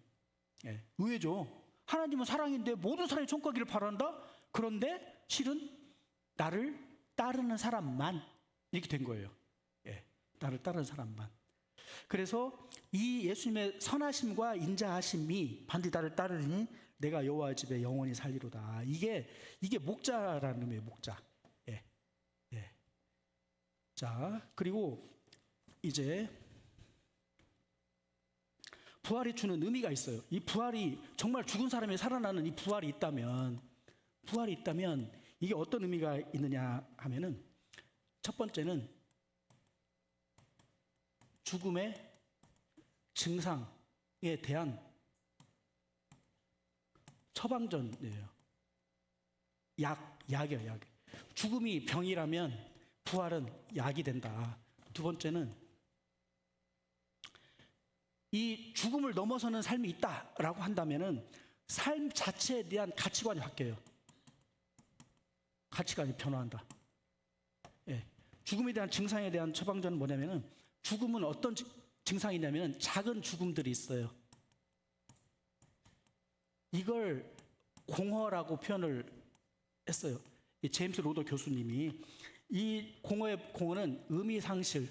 의외죠. 하나님은 사랑인데 모든 사람이 천국 가기를 바란다? 그런데 실은 나를 따르는 사람만 이렇게 된 거예요. 나를 따르는 사람만. 그래서 이 예수님의 선하심과 인자하심이 반드시 나를 따르니 내가 여호와 집에 영원히 살리로다. 이게 목자라는 의미예요. 목자. 자, 그리고 이제 부활이 주는 의미가 있어요. 이 부활이 정말 죽은 사람이 살아나는 이 부활이 있다면 이게 어떤 의미가 있느냐 하면은, 첫 번째는 죽음의 증상에 대한 처방전이에요. 약이에요, 약. 죽음이 병이라면 부활은 약이 된다. 두 번째는 이 죽음을 넘어서는 삶이 있다라고 한다면은 삶 자체에 대한 가치관이 바뀌어요. 가치관이 변화한다. 죽음에 대한 증상에 대한 처방전은 뭐냐면은, 죽음은 어떤 증상이냐면은 작은 죽음들이 있어요. 이걸 공허라고 표현을 했어요. 이 제임스 로더 교수님이 이 공허는 의미 상실,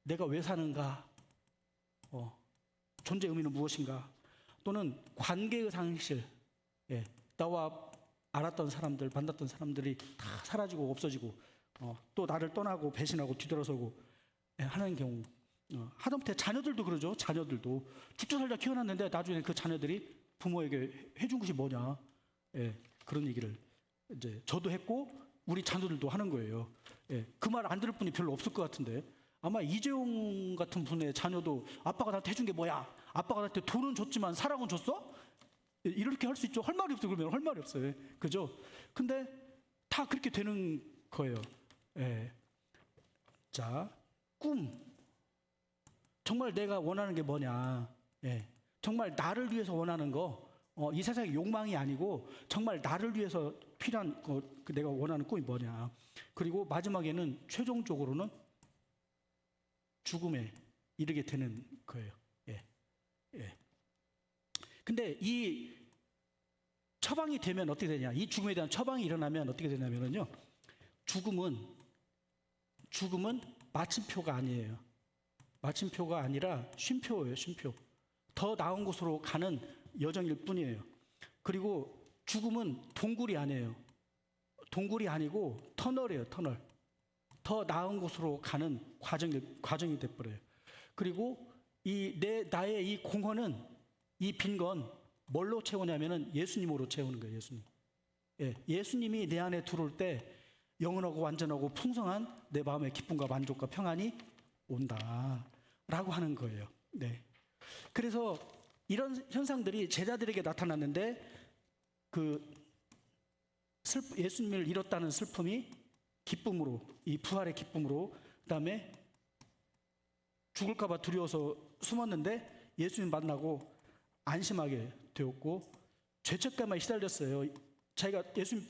내가 왜 사는가, 존재 의미는 무엇인가, 또는 관계의 상실, 나와 알았던 사람들, 만났던 사람들이 다 사라지고 없어지고, 또 나를 떠나고 배신하고 뒤돌아서고 하는 경우. 하다못해 자녀들도 그러죠. 자녀들도 죽자 살자 키워놨는데 나중에 그 자녀들이 부모에게 해준 것이 뭐냐, 그런 얘기를 이제 저도 했고 우리 자녀들도 하는 거예요. 그 말 안 들을 분이 별로 없을 것 같은데, 아마 이재용 같은 분의 자녀도 아빠가 나한테 해준 게 뭐야? 아빠가 나한테 돈은 줬지만 사랑은 줬어? 이렇게 할 수 있죠. 할 말이 없어요. 그러면 할 말이 없어요. 그죠? 근데 다 그렇게 되는 거예요. 자, 꿈. 정말 내가 원하는 게 뭐냐? 정말 나를 위해서 원하는 거, 이 세상의 욕망이 아니고 정말 나를 위해서 필요한 거, 내가 원하는 꿈이 뭐냐? 그리고 마지막에는 최종적으로는 죽음에 이르게 되는 거예요. 근데 이 처방이 되면 어떻게 되냐? 이 죽음에 대한 처방이 일어나면 어떻게 되냐면요, 죽음은 마침표가 아니에요. 마침표가 아니라 쉼표예요. 쉼표. 더 나은 곳으로 가는 여정일 뿐이에요. 그리고 죽음은 동굴이 아니에요. 동굴이 아니고 터널이에요. 터널. 더 나은 곳으로 가는 과정이 돼버려요. 그리고 나의 이 공허는, 이 빈 건 뭘로 채우냐면은 예수님으로 채우는 거예요. 예수님. 예, 예수님이 내 안에 들어올 때 영원하고 완전하고 풍성한 내 마음의 기쁨과 만족과 평안이 온다라고 하는 거예요. 네. 그래서 이런 현상들이 제자들에게 나타났는데 예수님을 잃었다는 슬픔이 기쁨으로, 이 부활의 기쁨으로, 그다음에 죽을까 봐 두려워서 숨었는데 예수님 만나고 안심하게 되었고, 죄책감에 시달렸어요. 자기가 예수님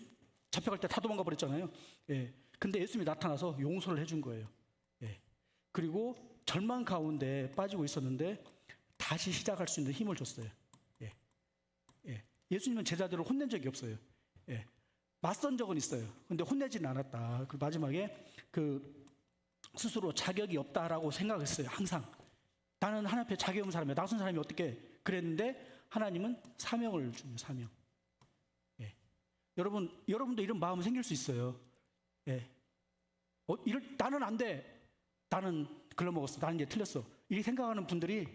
잡혀갈 때 다 도망가 버렸잖아요. 예. 근데 예수님이 나타나서 용서를 해준 거예요. 예. 그리고 절망 가운데 빠지고 있었는데 다시 시작할 수 있는 힘을 줬어요. 예. 예. 예수님은 제자들을 혼낸 적이 없어요. 예. 맞선 적은 있어요. 근데 혼내지는 않았다. 그 마지막에 스스로 자격이 없다라고 생각했어요. 항상 나는 하나님 앞에 자격 없는 사람이야. 낯선 사람이 어떻게 그랬는데 하나님은 사명을 주는 사명. 예. 여러분도 이런 마음이 생길 수 있어요. 예. 나는 안 돼. 나는 글러먹었어. 나는 이제 틀렸어. 이렇게 생각하는 분들이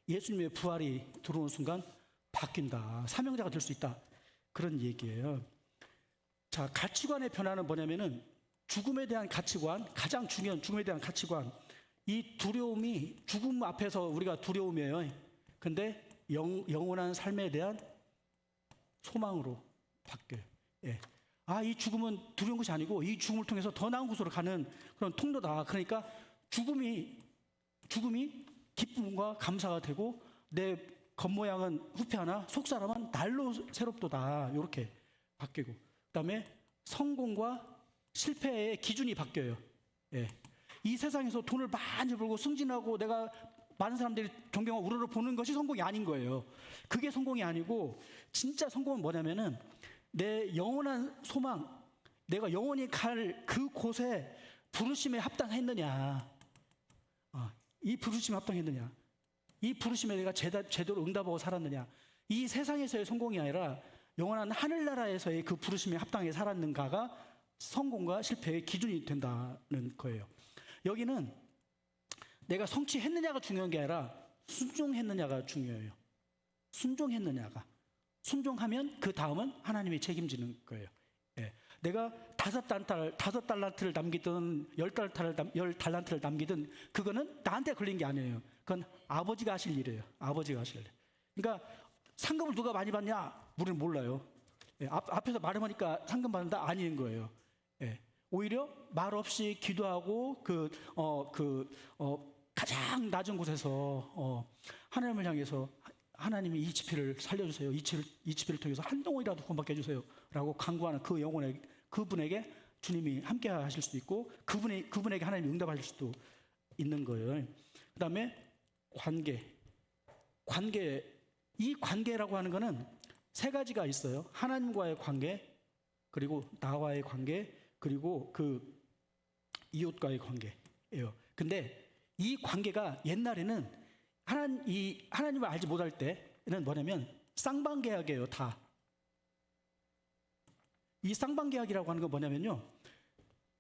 예수님의 부활이 들어오는 순간 바뀐다. 사명자가 될 수 있다. 그런 얘기예요. 자, 가치관의 변화는 뭐냐면은 죽음에 대한 가치관, 가장 중요한 죽음에 대한 가치관. 이 두려움이 죽음 앞에서 우리가 두려움이에요. 근데 영원한 삶에 대한 소망으로 바뀌어요. 예. 이 죽음은 두려운 것이 아니고 이 죽음을 통해서 더 나은 곳으로 가는 그런 통로다. 그러니까 죽음이 기쁨과 감사가 되고 내 겉모양은 후패하나 속사람은 날로 새롭도다. 이렇게 바뀌고, 그다음에 성공과 실패의 기준이 바뀌어요. 예. 이 세상에서 돈을 많이 벌고 승진하고 내가 많은 사람들이 존경하고 우러러 보는 것이 성공이 아닌 거예요. 그게 성공이 아니고 진짜 성공은 뭐냐면은 내 영원한 소망, 내가 영원히 갈 그곳에 부르심에 합당했느냐, 이 부르심에 합당했느냐, 이 부르심에 내가 제대로 응답하고 살았느냐. 이 세상에서의 성공이 아니라 영원한 하늘나라에서의 그 부르심에 합당해 살았는가가 성공과 실패의 기준이 된다는 거예요. 여기는 내가 성취했느냐가 중요한 게 아니라 순종했느냐가 중요해요. 순종하면 그 다음은 하나님이 책임지는 거예요. 예. 내가 5달란트를 남기든 10달란트를 남기든 그거는 나한테 걸린 게 아니에요. 그건 아버지가 하실 일이에요. 아버지가 하실 일. 그러니까 상금을 누가 많이 받냐? 우리는 몰라요. 예. 앞에서 말하니까 상금 받는다? 아닌 거예요. 예. 오히려 말 없이 기도하고 가장 낮은 곳에서 하나님을 향해서 하나님이 이 지피를 살려주세요. 이 지피를 통해서 한 동이라도 구원받게 해주세요. 라고 간구하는 그분에게 주님이 함께 하실 수도 있고 그분에게 하나님이 응답하실 수도 있는 거예요. 그 다음에 관계. 이 관계라고 하는 거는 세 가지가 있어요. 하나님과의 관계, 그리고 나와의 관계, 그리고 이웃과의 관계예요. 근데 이 관계가 옛날에는 하나님을 알지 못할 때는 뭐냐면 쌍방계약이에요. 다. 이 쌍방계약이라고 하는 건 뭐냐면요,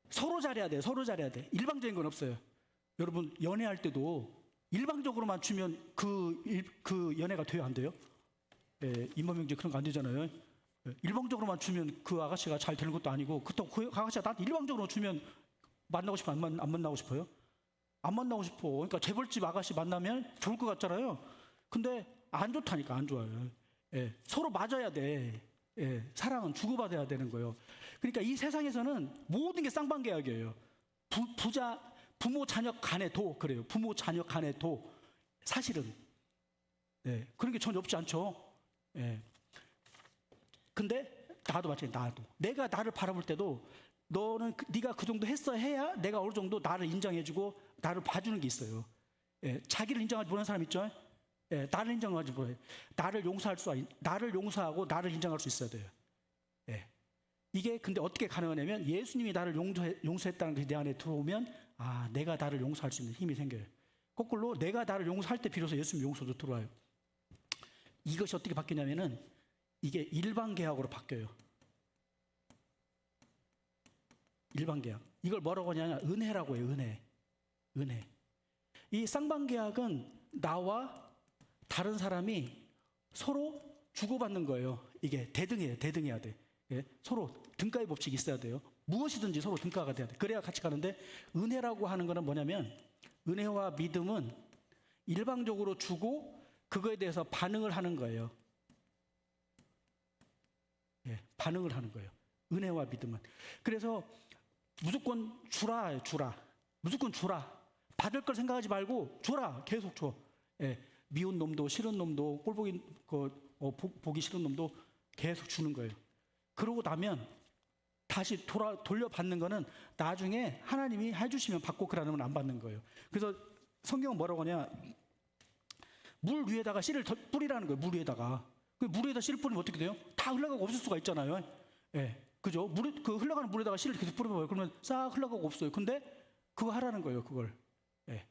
서로 잘해야 돼. 일방적인 건 없어요. 여러분 연애할 때도 일방적으로만 주면 그 연애가 돼요, 안 돼요? 예, 임범영제 그런 거 안 되잖아요. 일방적으로만 주면 그 아가씨가 잘 되는 것도 아니고, 그렇다고 그 아가씨가 나한테 일방적으로 주면 만나고 싶어? 안 만나고 싶어요? 안 만나고 싶어. 그러니까 재벌집 아가씨 만나면 좋을 것 같잖아요. 근데 안 좋다니까, 안 좋아요. 예, 서로 맞아야 돼. 예, 사랑은 주고받아야 되는 거예요. 그러니까 이 세상에서는 모든 게 쌍방계약이에요. 부모 자녀 간에도 그래요. 부모 자녀 간에도 사실은 그런 게 전혀 없지 않죠. 예. 근데 나도 마찬가지. 내가 나를 바라볼 때도 네가 그 정도 해야 내가 어느 정도 나를 인정해주고 나를 봐주는 게 있어요. 예. 자기를 인정하지 못하는 사람 있죠. 예. 나를 인정하지 못해. 나를 용서하고 나를 인정할 수 있어야 돼요. 예. 이게 근데 어떻게 가능하냐면 예수님이 나를 용서했다는 것이 내 안에 들어오면 내가 나를 용서할 수 있는 힘이 생겨요. 거꾸로 내가 나를 용서할 때 비로소 예수님 용서도 들어와요. 이것이 어떻게 바뀌냐면은 이게 일방계약으로 바뀌어요. 일방계약. 이걸 뭐라고 하냐면 은혜라고 해요. 은혜. 이 쌍방계약은 나와 다른 사람이 서로 주고받는 거예요. 이게 대등해야 돼. 예, 서로 등가의 법칙이 있어야 돼요. 무엇이든지 서로 등가가 돼야 돼. 그래야 같이 가는데, 은혜라고 하는 거는 뭐냐면, 은혜와 믿음은 일방적으로 주고 그거에 대해서 반응을 하는 거예요. 예, 반응을 하는 거예요. 은혜와 믿음은. 그래서 무조건 주라. 무조건 주라. 받을 걸 생각하지 말고 주라. 계속 줘. 예, 미운 놈도 싫은 놈도 꼴보기 보기 싫은 놈도 계속 주는 거예요. 그러고 나면 다시 돌려받는 거는 나중에 하나님이 해주시면 받고 그러면 안 받는 거예요. 그래서 성경은 뭐라고 하냐, 물 위에다가 씨를 뿌리라는 거예요. 물 위에다가. 물 위에다 씨를 뿌리면 어떻게 돼요? 다 흘러가고 없을 수가 있잖아요. 예, 그죠? 그 흘러가는 물에다가 씨를 계속 뿌려봐요. 그러면 싹 흘러가고 없어요. 근데 그거 하라는 거예요. 그걸. 예.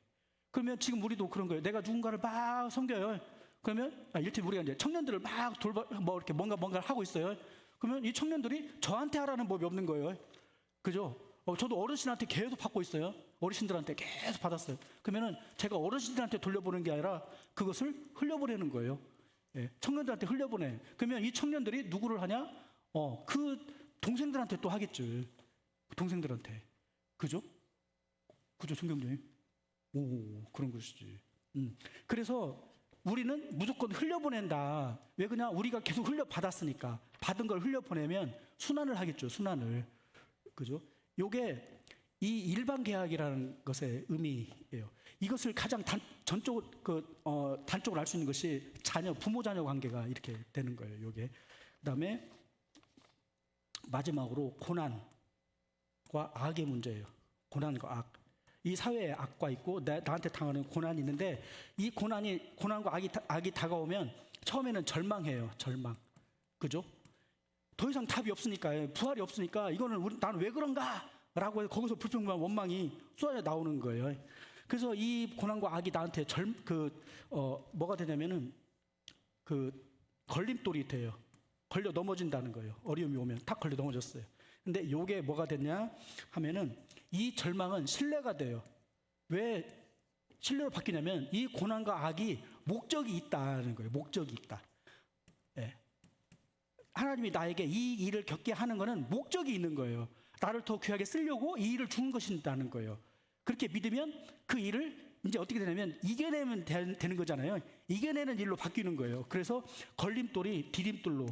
그러면 지금 우리도 그런 거예요. 내가 누군가를 막 섬겨요. 그러면 이를테면 우리가 이제 청년들을 막 이렇게 뭔가를 하고 있어요. 그러면 이 청년들이 저한테 하라는 법이 없는 거예요. 그죠? 저도 어르신한테 계속 받고 있어요. 어르신들한테 계속 받았어요. 그러면은 제가 어르신들한테 돌려보는 게 아니라 그것을 흘려보내는 거예요. 예, 청년들한테 흘려보내. 그러면 이 청년들이 누구를 하냐? 그 동생들한테 또 하겠죠. 동생들한테. 그죠? 그죠, 총경님? 오, 그런 것이지. 그래서 우리는 무조건 흘려보낸다. 왜 그냥 우리가 계속 흘려받았으니까. 받은 걸 흘려보내면 순환을 하겠죠, 순환을. 그죠? 요게 이 일반 계약이라는 것의 의미예요. 이것을 가장 단적으로 알 수 있는 것이 부모 자녀 관계가 이렇게 되는 거예요. 요게. 그다음에 마지막으로 고난과 악의 문제예요. 고난과 악. 이 사회에 악과 있고 나한테 당하는 고난이 있는데, 이 고난과 악이 다가오면 처음에는 절망해요. 절망. 그죠? 더 이상 답이 없으니까, 부활이 없으니까 이거는 나는 왜 그런가? 라고 해서 거기서 불평과 원망이 쏟아져 나오는 거예요. 그래서 이 고난과 악이 나한테 뭐가 되냐면은 걸림돌이 돼요. 걸려 넘어진다는 거예요. 어려움이 오면 탁 걸려 넘어졌어요. 근데 요게 뭐가 됐냐 하면은, 이 절망은 신뢰가 돼요. 왜 신뢰로 바뀌냐면, 이 고난과 악이 목적이 있다는 거예요. 목적이 있다. 예. 하나님이 나에게 이 일을 겪게 하는 거는 목적이 있는 거예요. 나를 더 귀하게 쓰려고 이 일을 준 것이라는 거예요. 그렇게 믿으면 그 일을 이제 어떻게 되냐면 이겨내면 되는 거잖아요. 이겨내는 일로 바뀌는 거예요. 그래서 걸림돌이 디딤돌로,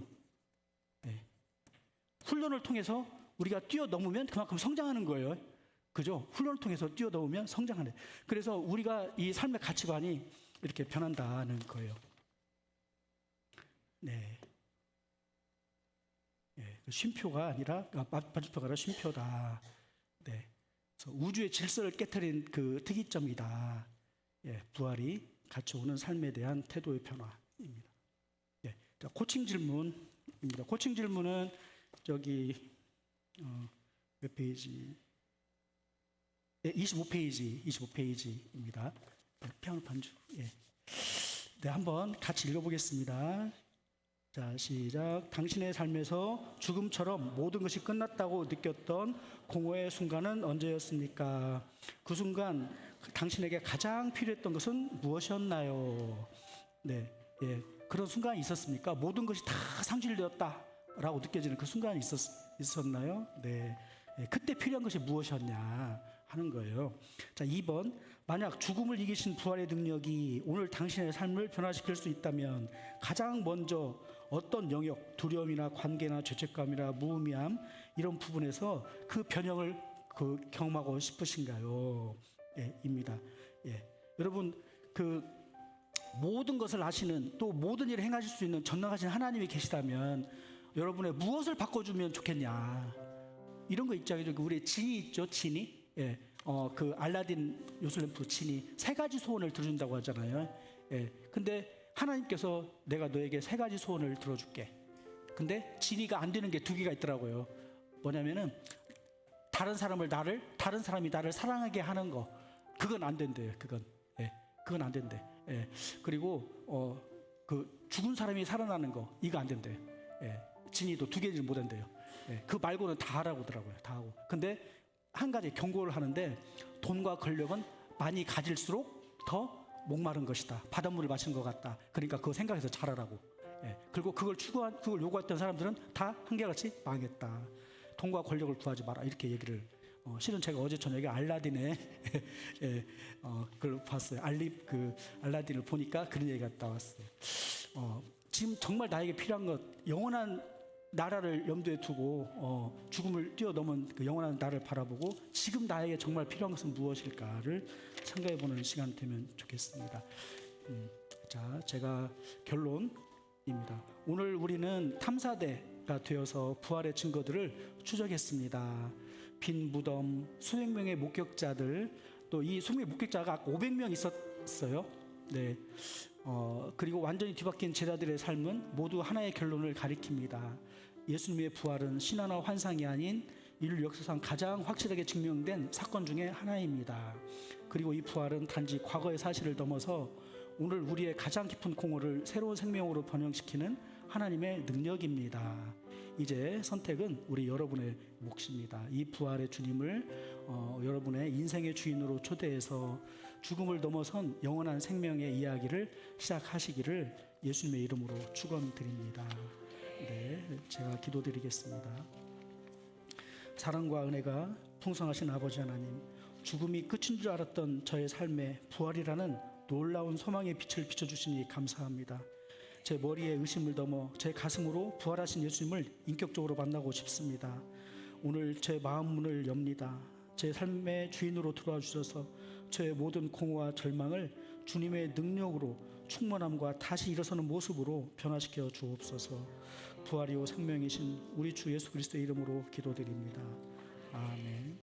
훈련을 통해서 우리가 뛰어넘으면 그만큼 성장하는 거예요. 그죠? 훈련을 통해서 뛰어넘으면 성장하는. 그래서 우리가 이 삶의 가치관이 이렇게 변한다는 거예요. 네. 쉼표가 아니라, 마침표가 아니라 쉼표다. 네. 그래서 우주의 질서를 깨트린 그 특이점이다. 부활이 같이 오는 삶에 대한 태도의 변화입니다. 자, 코칭 질문입니다. 코칭 질문은 몇 페이지? 25페이지입니다. 피아노 반주. 네, 한번 같이 읽어보겠습니다. 자, 시작. 당신의 삶에서 죽음처럼 모든 것이 끝났다고 느꼈던 공허의 순간은 언제였습니까? 그 순간 당신에게 가장 필요했던 것은 무엇이었나요? 네, 그런 순간이 있었습니까? 모든 것이 다 상실되었다라고 느껴지는 그 순간이 있었나요? 네, 그때 필요한 것이 무엇이었냐 하는 거예요. 자, 2번. 만약 죽음을 이기신 부활의 능력이 오늘 당신의 삶을 변화시킬 수 있다면 가장 먼저 어떤 영역, 두려움이나 관계나 죄책감이나 무의미함, 이런 부분에서 그 변형을 경험하고 싶으신가요? 입니다. 여러분, 모든 것을 아시는, 또 모든 일을 행하실 수 있는 전능하신 하나님이 계시다면 여러분의 무엇을 바꿔주면 좋겠냐, 이런 거 있죠. 우리 진이 있죠. 진이. 알라딘 요술램프 진이 3가지 소원을 들어준다고 하잖아요. 근데 하나님께서 내가 너에게 3가지 소원을 들어줄게. 근데 진이가 안 되는 게 2개가 있더라고요. 뭐냐면은 다른 사람이 나를 사랑하게 하는 거, 그건 안 된대요. 그건 안 된대. 그리고 죽은 사람이 살아나는 거, 이거 안 된대요. 진이도 2개를 못 한대요. 그 말고는 다 하라고 하더라고요. 다 하고. 근데 한 가지 경고를 하는데, 돈과 권력은 많이 가질수록 더 목마른 것이다. 바닷물을 마시는 것 같다. 그러니까 그거 생각해서 잘하라고. 예, 그리고 그걸 요구했던 사람들은 다 한결같이 망했다. 돈과 권력을 구하지 마라 이렇게 얘기를. 실은 제가 어제 저녁에 알라딘의 예, 그걸 봤어요. 알라딘을 보니까 그런 얘기가 나왔어요. 지금 정말 나에게 필요한 것, 영원한 나라를 염두에 두고 죽음을 뛰어넘은 그 영원한 나를 바라보고 지금 나에게 정말 필요한 것은 무엇일까를 생각해보는 시간 되면 좋겠습니다. 자, 제가 결론입니다. 오늘 우리는 탐사대가 되어서 부활의 증거들을 추적했습니다. 빈 무덤, 수백 명의 목격자들, 또 이 수백 명의 목격자가 500명 있었어요. 네. 그리고 완전히 뒤바뀐 제자들의 삶은 모두 하나의 결론을 가리킵니다. 예수님의 부활은 신화나 환상이 아닌 인류 역사상 가장 확실하게 증명된 사건 중에 하나입니다. 그리고 이 부활은 단지 과거의 사실을 넘어서 오늘 우리의 가장 깊은 공허를 새로운 생명으로 번영시키는 하나님의 능력입니다. 이제 선택은 우리 여러분의 몫입니다. 이 부활의 주님을 여러분의 인생의 주인으로 초대해서 죽음을 넘어선 영원한 생명의 이야기를 시작하시기를 예수님의 이름으로 축원드립니다. 네, 제가 기도드리겠습니다. 사랑과 은혜가 풍성하신 아버지 하나님, 죽음이 끝인 줄 알았던 저의 삶에 부활이라는 놀라운 소망의 빛을 비춰주시니 감사합니다. 제 머리에 의심을 넘어 제 가슴으로 부활하신 예수님을 인격적으로 만나고 싶습니다. 오늘 제 마음 문을 엽니다. 제 삶의 주인으로 들어와 주셔서 저의 모든 공허와 절망을 주님의 능력으로 충만함과 다시 일어서는 모습으로 변화시켜 주옵소서. 부활이요 생명이신 우리 주 예수 그리스도의 이름으로 기도드립니다. 아멘.